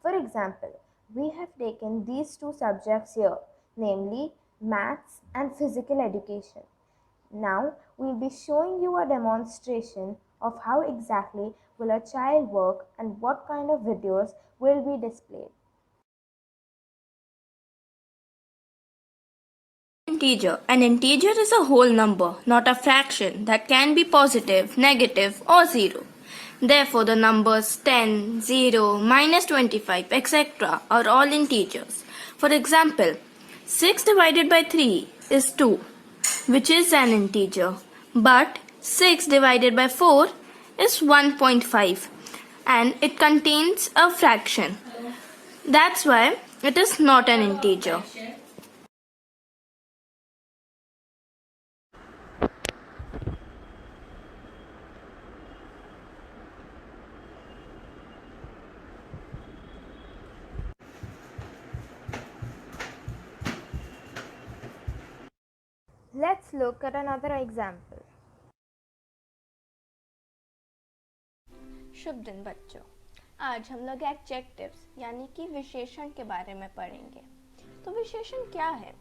For example, we have taken these two subjects here, namely maths and physical education. Now we'll be showing you a demonstration of how exactly will a child work and what kind of videos will be displayed. integer. An integer is a whole number, not a fraction that can be positive, negative, or 0. Therefore, the numbers 10, 0, minus 25, etc. are all integers. For example, 6 divided by 3 is 2, which is an integer. But 6 divided by 4 is 1.5 and it contains a fraction. That's why it is not an integer. Let's look at another example. शुभ दिन बच्चों, आज हम लोग adjectives यानी कि विशेषण के बारे में पढ़ेंगे। तो विशेषण क्या है?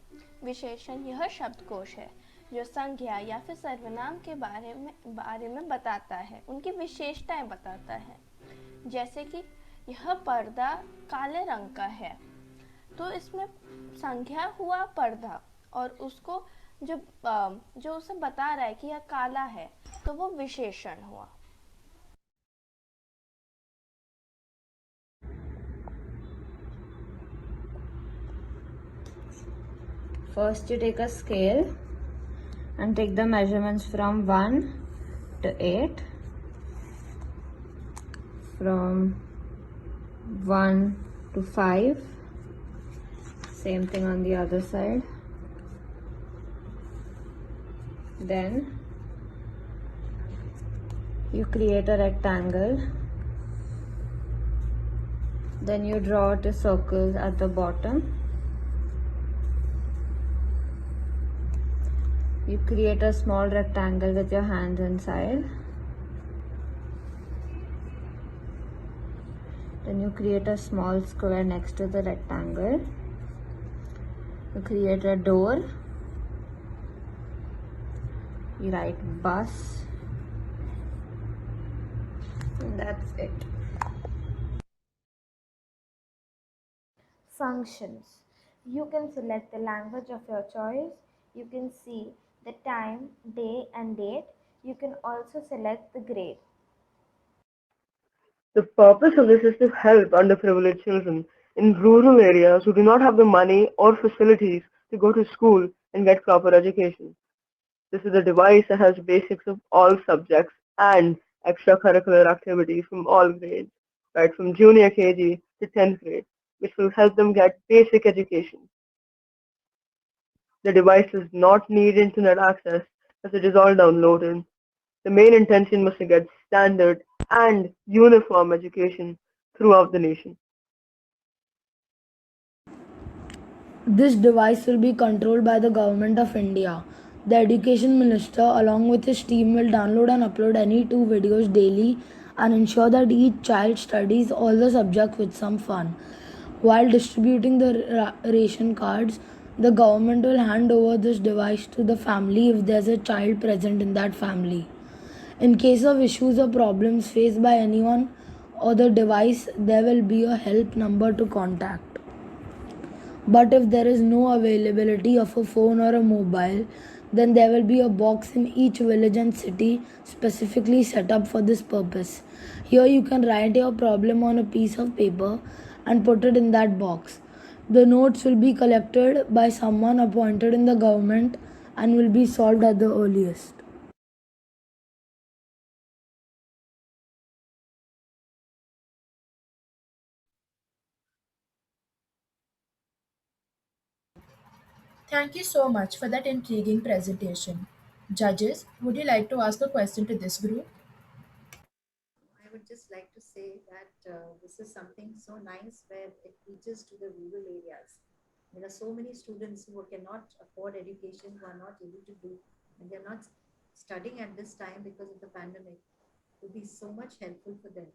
विशेषण यह शब्दकोश है जो संज्ञा या फिर सर्वनाम के बारे में बताता है, उनकी विशेषताएं बताता है। जैसे कि यह पर्दा काले रंग का है, तो इसमें संज्ञा हुआ पर्दा और उसको जो उसे बता रहा है कि यह काला है, तो वो विशेषण हुआ। First, you take a scale and take the measurements from 1 to 8, from 1 to 5, same thing on the other side. Then you create a rectangle, then you draw two circles at the bottom. You create a small rectangle with your hands inside. Then you create a small square next to the rectangle. You create a door. You write bus. And that's it. Functions. You can select the language of your choice. You can see the time, day and date. You can also select the grade. The purpose of this is to help underprivileged children in rural areas who do not have the money or facilities to go to school and get proper education. This is a device that has basics of all subjects and extracurricular activities from all grades, right from junior KG to 10th grade, which will help them get basic education. The device does not need internet access as it is all downloaded. The main intention was to get standard and uniform education throughout the nation. This device will be controlled by the Government of India. The Education Minister along with his team will download and upload any 2 videos daily and ensure that each child studies all the subjects with some fun. While distributing the ration cards, the government will hand over this device to the family if there's a child present in that family. In case of issues or problems faced by anyone or the device, there will be a help number to contact. But if there is no availability of a phone or a mobile, then there will be a box in each village and city specifically set up for this purpose. Here you can write your problem on a piece of paper and put it in that box. The notes will be collected by someone appointed in the government and will be solved at the earliest. Thank you so much for that intriguing presentation. Judges, would you like to ask a question to this group? I would just like to say that this is something so nice where it reaches to the rural areas. There are so many students who cannot afford education, who are not able to do, and they're not studying at this time because of the pandemic. It would be so much helpful for them.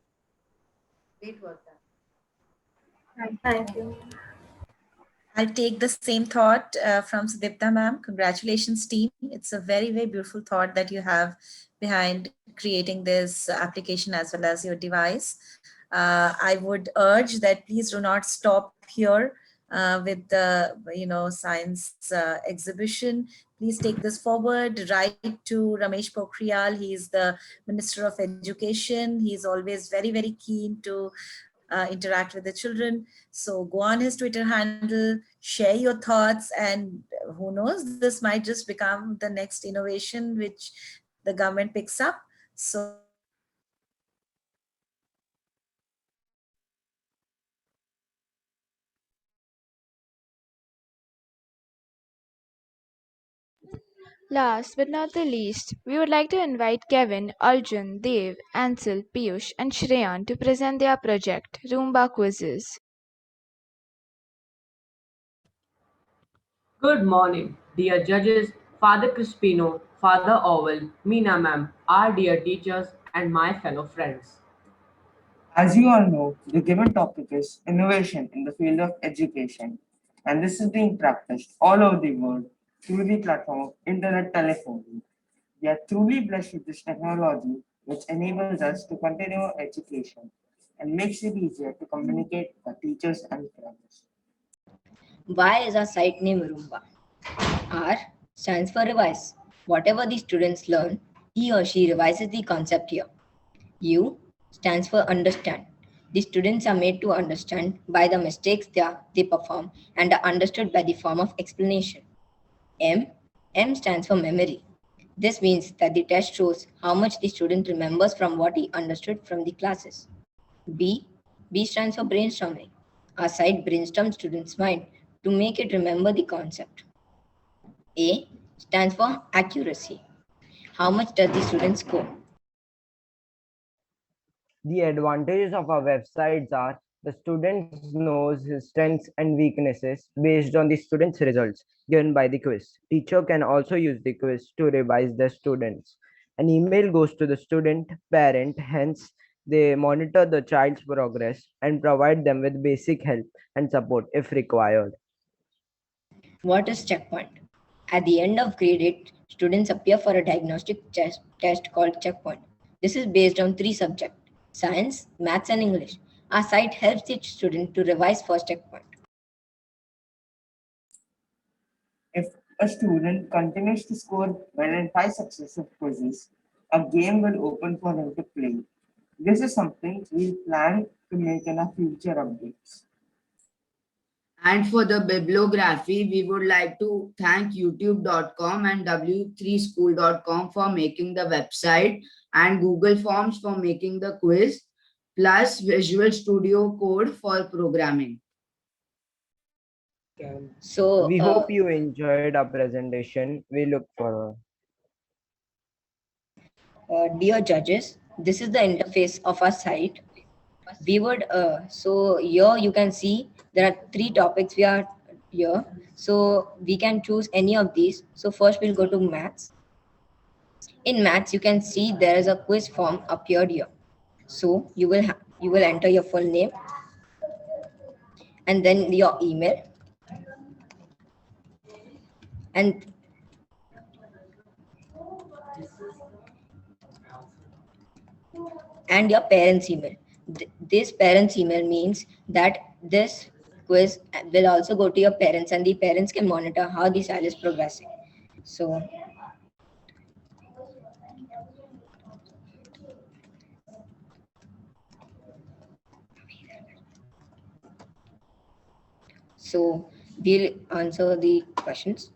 Great work done. Thank you. I'll take the same thought from Sudipta ma'am. Congratulations, team. It's a very, very beautiful thought that you have behind creating this application as well as your device. I would urge that please do not stop here. with the science exhibition. Please take this forward. Write to Ramesh Pokhriyal. He is the Minister of Education. He is always very, very keen to interact with the children. So go on his Twitter handle, share your thoughts, and who knows, this might just become the next innovation which the government picks up. So Last but not the least, we would like to invite Kevin, Arjun, Dev, Ansel, Piyush, and Shreyan to present their project, Roomba Quizzes. Good morning, dear judges, Father Crispino, Father Owl, Meena ma'am, our dear teachers, and my fellow friends. As you all know, the given topic is innovation in the field of education, and this is being practiced all over the world through the platform of internet telephony. We are truly blessed with this technology, which enables us to continue our education and makes it easier to communicate with teachers and friends. Why is our site named Roomba? R stands for revise. Whatever the students learn, he or she revises the concept here. U stands for understand. The students are made to understand by the mistakes they perform and are understood by the form of explanation. M stands for memory. This means that the test shows how much the student remembers from what he understood from the classes. B stands for brainstorming. Our site brainstorms students' mind to make it remember the concept. A stands for accuracy. How much does the student score? The advantages of our websites are the student knows his strengths and weaknesses based on the student's results given by the quiz. Teacher can also use the quiz to revise the students. An email goes to the student, parent, hence they monitor the child's progress and provide them with basic help and support if required. What is checkpoint? At the end of grade 8, students appear for a diagnostic test called checkpoint. This is based on 3 subjects: science, maths, and English. Our site helps each student to revise for checkpoint. If a student continues to score well in 5 successive quizzes, a game will open for him to play. This is something we plan to make in our future updates. And for the bibliography, we would like to thank youtube.com and w3school.com for making the website and Google Forms for making the quiz, plus Visual Studio Code for programming. So we hope you enjoyed our presentation. We look forward. Dear judges, this is the interface of our site. We would so here you can see there are 3 topics we are here, so we can choose any of these. So first we'll go to maths. In maths you can see there is a quiz form appeared here. So you will enter your full name and then your email and your parents' email. This parents' email means that this quiz will also go to your parents and the parents can monitor how the child is progressing. So we'll answer the questions.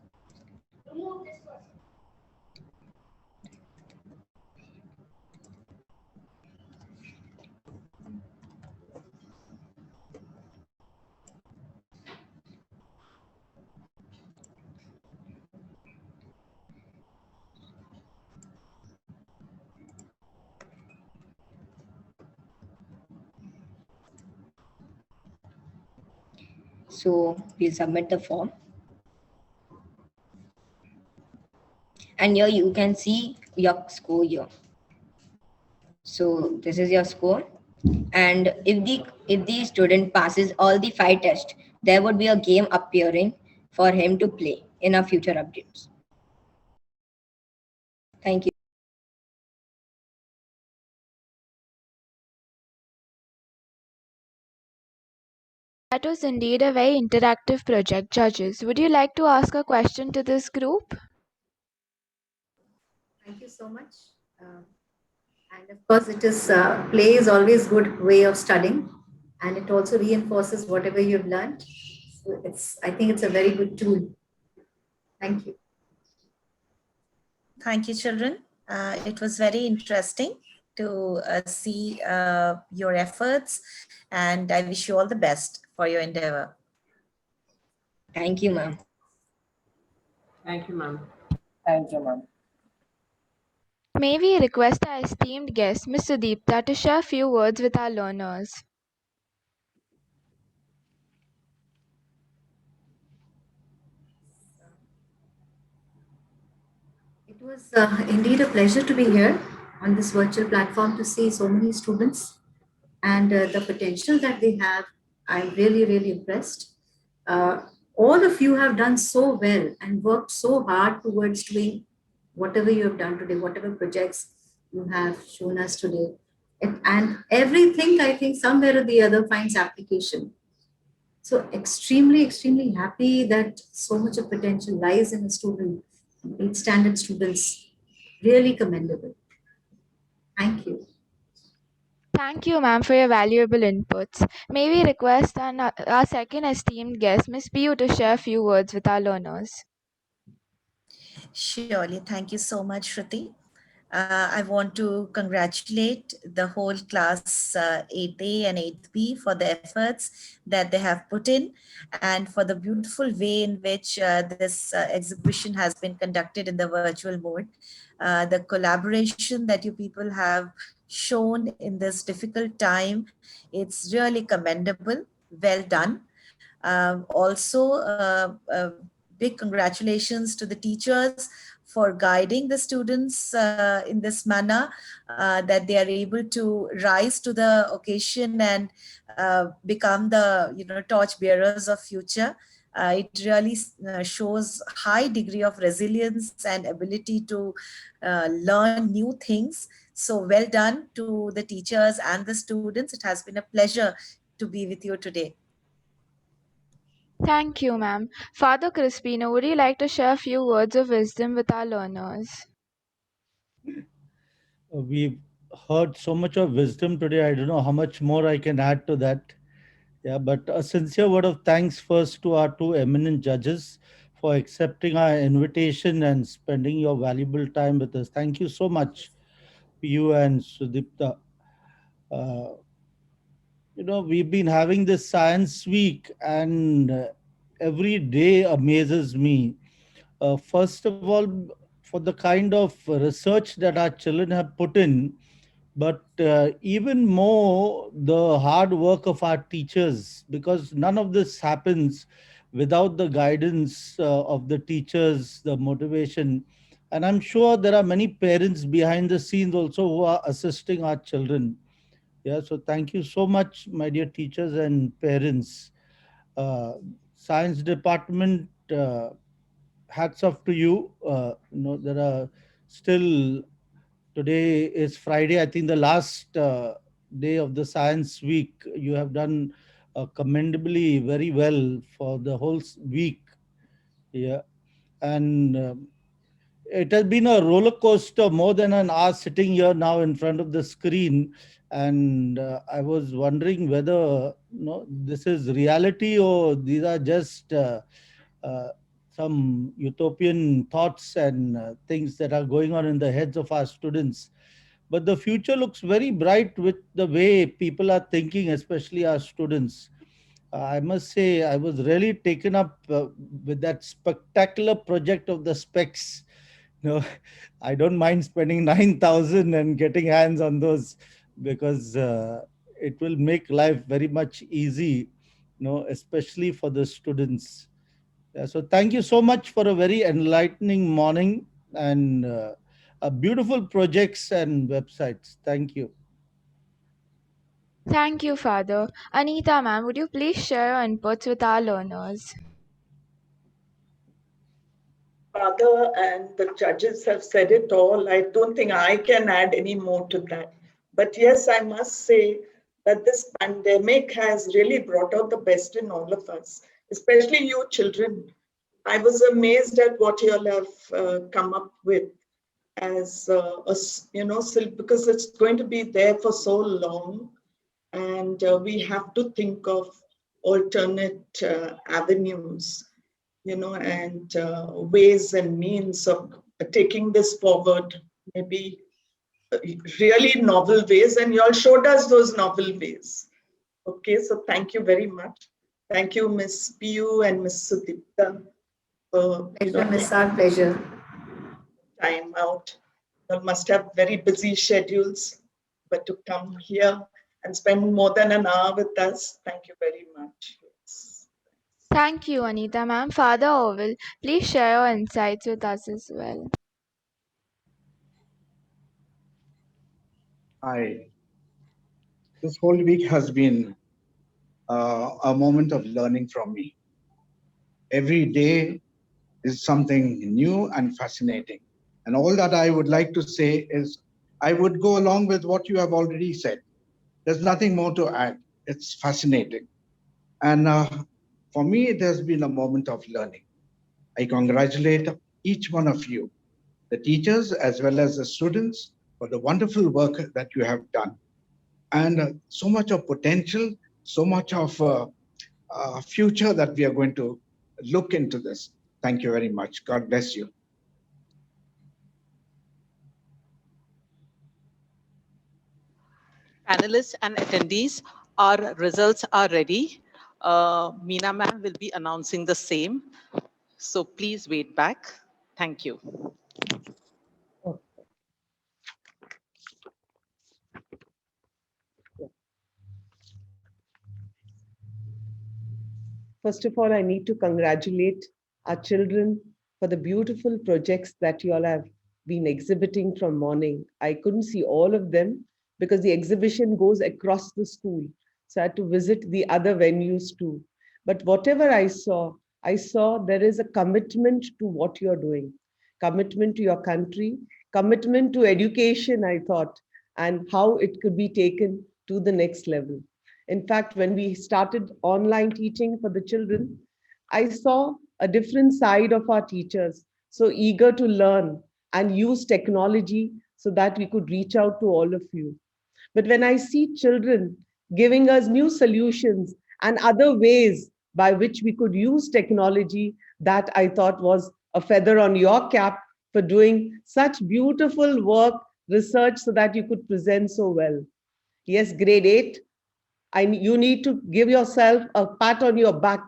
So we'll submit the form. And here you can see your score here. So this is your score. And if the student passes all the 5 tests, there would be a game appearing for him to play in our future updates. Thank you. That was indeed a very interactive project. Judges, would you like to ask a question to this group? Thank you so much. And of course, it is play is always good way of studying, and it also reinforces whatever you've learned. So I think it's a very good tool. Thank you. Thank you, children. It was very interesting to see your efforts, and I wish you all the best for your endeavor. Thank you, ma'am. Thank you, ma'am. Thank you, ma'am. May we request our esteemed guest, Ms. Sudeepta, to share a few words with our learners. It was indeed a pleasure to be here on this virtual platform to see so many students and the potential that they have. I'm really, really impressed. All of you have done so well and worked so hard towards doing whatever you have done today, whatever projects you have shown us today. And everything, I think, somewhere or the other finds application. So extremely, extremely happy that so much of potential lies in a student, 8th standard students. Really commendable. Thank you. Thank you, ma'am, for your valuable inputs. May we request our second esteemed guest, Ms. Piyu, to share a few words with our learners. Surely. Thank you so much, Shruti. I want to congratulate the whole class 8A and 8B for the efforts that they have put in and for the beautiful way in which this exhibition has been conducted in the virtual mode. The collaboration that you people have shown in this difficult time, it's really commendable. Well done. Also, big congratulations to the teachers for guiding the students in this manner, that they are able to rise to the occasion and become the torch bearers of future. It really shows high degree of resilience and ability to learn new things. So well done to the teachers and the students. It has been a pleasure to be with you today. Thank you, ma'am. Father Crispino, would you like to share a few words of wisdom with our learners? We've heard so much of wisdom today. I don't know how much more I can add to that. Yeah, but a sincere word of thanks first to our two eminent judges for accepting our invitation and spending your valuable time with us. Thank you so much, you and Sudeepta. We've been having this science week, and every day amazes me. First of all, for the kind of research that our children have put in, but even more the hard work of our teachers, because none of this happens without the guidance of the teachers, the motivation. And I'm sure there are many parents behind the scenes also who are assisting our children. Yeah, so thank you so much, my dear teachers and parents. Science department, hats off to you. There are still, today is Friday, I think the last day of the science week. You have done commendably very well for the whole week. Yeah. And it has been a roller coaster, more than an hour sitting here now in front of the screen. And I was wondering whether this is reality or these are just some utopian thoughts and things that are going on in the heads of our students. But the future looks very bright with the way people are thinking, especially our students. I must say, I was really taken up with that spectacular project of the specs. I don't mind spending 9,000 and getting hands on those, because it will make life very much easy, especially for the students. Yeah, so thank you so much for a very enlightening morning and beautiful projects and websites. Thank you. Thank you, Father. Anita, ma'am, would you please share your inputs with our learners? Father and the judges have said it all. I don't think I can add any more to that. But yes, I must say that this pandemic has really brought out the best in all of us, especially you children. I was amazed at what you all have come up with as because it's going to be there for so long, and we have to think of alternate avenues, and ways and means of taking this forward, maybe really novel ways, and you all showed us those novel ways. Okay, so thank you very much. Thank you, Miss Piyu and Miss Sudipta. Pleasure, Miss, our pleasure. Time out. You must have very busy schedules, but to come here and spend more than an hour with us, thank you very much. Thank you, Anita ma'am. Father Oval, please share your insights with us as well. Hi. This whole week has been a moment of learning from me. Every day is something new and fascinating. And all that I would like to say is I would go along with what you have already said. There's nothing more to add. It's fascinating. And for me, it has been a moment of learning. I congratulate each one of you, the teachers as well as the students, for the wonderful work that you have done. And so much of potential, so much of future that we are going to look into this. Thank you very much. God bless you. Panelists and attendees, our results are ready. Meena ma'am will be announcing the same. So please wait back. Thank you. First of all, I need to congratulate our children for the beautiful projects that you all have been exhibiting from morning. I couldn't see all of them because the exhibition goes across the school. So I had to visit the other venues too. But whatever I saw there is a commitment to what you're doing, commitment to your country, commitment to education, I thought, and how it could be taken to the next level. In fact, when we started online teaching for the children, I saw a different side of our teachers, so eager to learn and use technology so that we could reach out to all of you. But when I see children giving us new solutions and other ways by which we could use technology, that I thought was a feather on your cap for doing such beautiful work, research, so that you could present so well. Yes, grade 8. You need to give yourself a pat on your back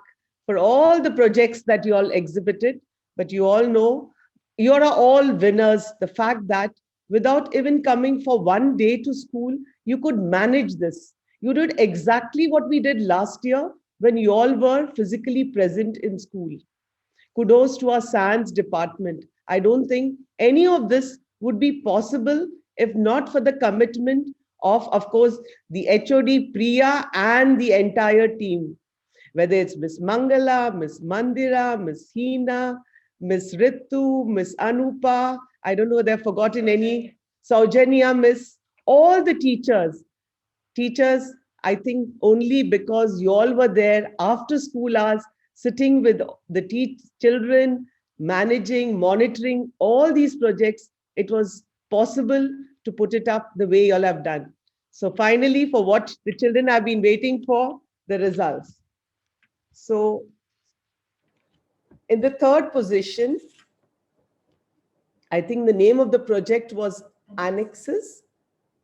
for all the projects that you all exhibited, but you all know you are all winners. The fact that without even coming for one day to school, you could manage this. You did exactly what we did last year when you all were physically present in school. Kudos to our science department. I don't think any of this would be possible if not for the commitment of course, the HOD Priya and the entire team, whether it's Miss Mangala, Miss Mandira, Miss Hina, Miss Ritu, Miss Anupa, I don't know if they've forgotten any, Saujanya, Miss, all the teachers, I think only because you all were there after school hours, sitting with the children, managing, monitoring all these projects, it was possible to put it up the way you all have done. So finally, for what the children have been waiting for, the results. So in the third position, I think the name of the project was Annexes.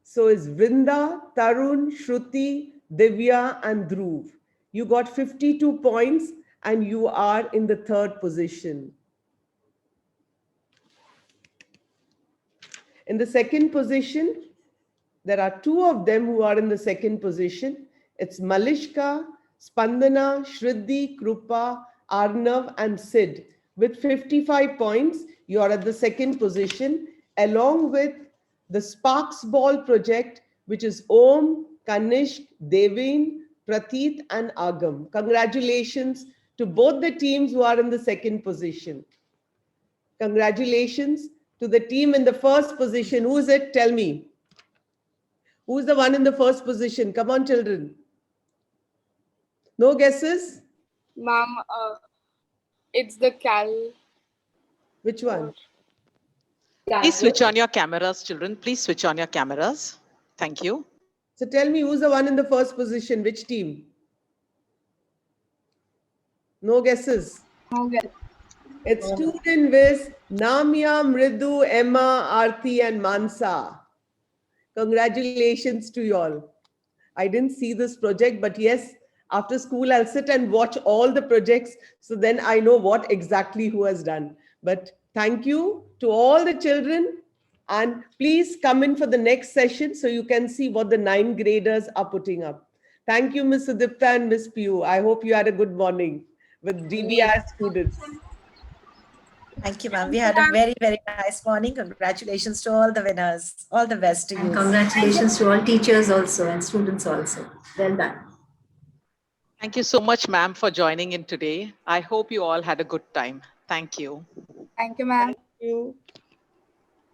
So it's Vrinda, Tarun, Shruti, Divya, and Dhruv. You got 52 points and you are in the third position. In the second position, there are two of them who are in the second position. It's Malishka, Spandana, Shriddhi, Krupa, Arnav, and Sid. With 55 points, you are at the second position, along with the Sparks Ball project, which is Om, Kanishk, Devin, Prateet, and Agam. Congratulations to both the teams who are in the second position. Congratulations to the team in the first position. Who is it? Tell me. Who's the one in the first position? Come on, children. No guesses? Ma'am, it's the Which one? Please switch on your cameras, children. Please switch on your cameras. Thank you. So tell me, who's the one in the first position? Which team? No guesses? No guess. It's Student Viz, Namya, Mridu, Emma, Aarti, and Mansa. Congratulations to you all. I didn't see this project, but yes, after school, I'll sit and watch all the projects. So then I know what exactly who has done. But thank you to all the children. And please come in for the next session so you can see what the 9th graders are putting up. Thank you, Ms. Sudipta and Ms. Piyu. I hope you had a good morning with DBI students. Thank you, ma'am. We had a very, very nice morning. Congratulations to all the winners. All the best to you. And congratulations to all teachers also and students also. Well done. Thank you so much, ma'am, for joining in today. I hope you all had a good time. Thank you. Thank you, ma'am. Thank you.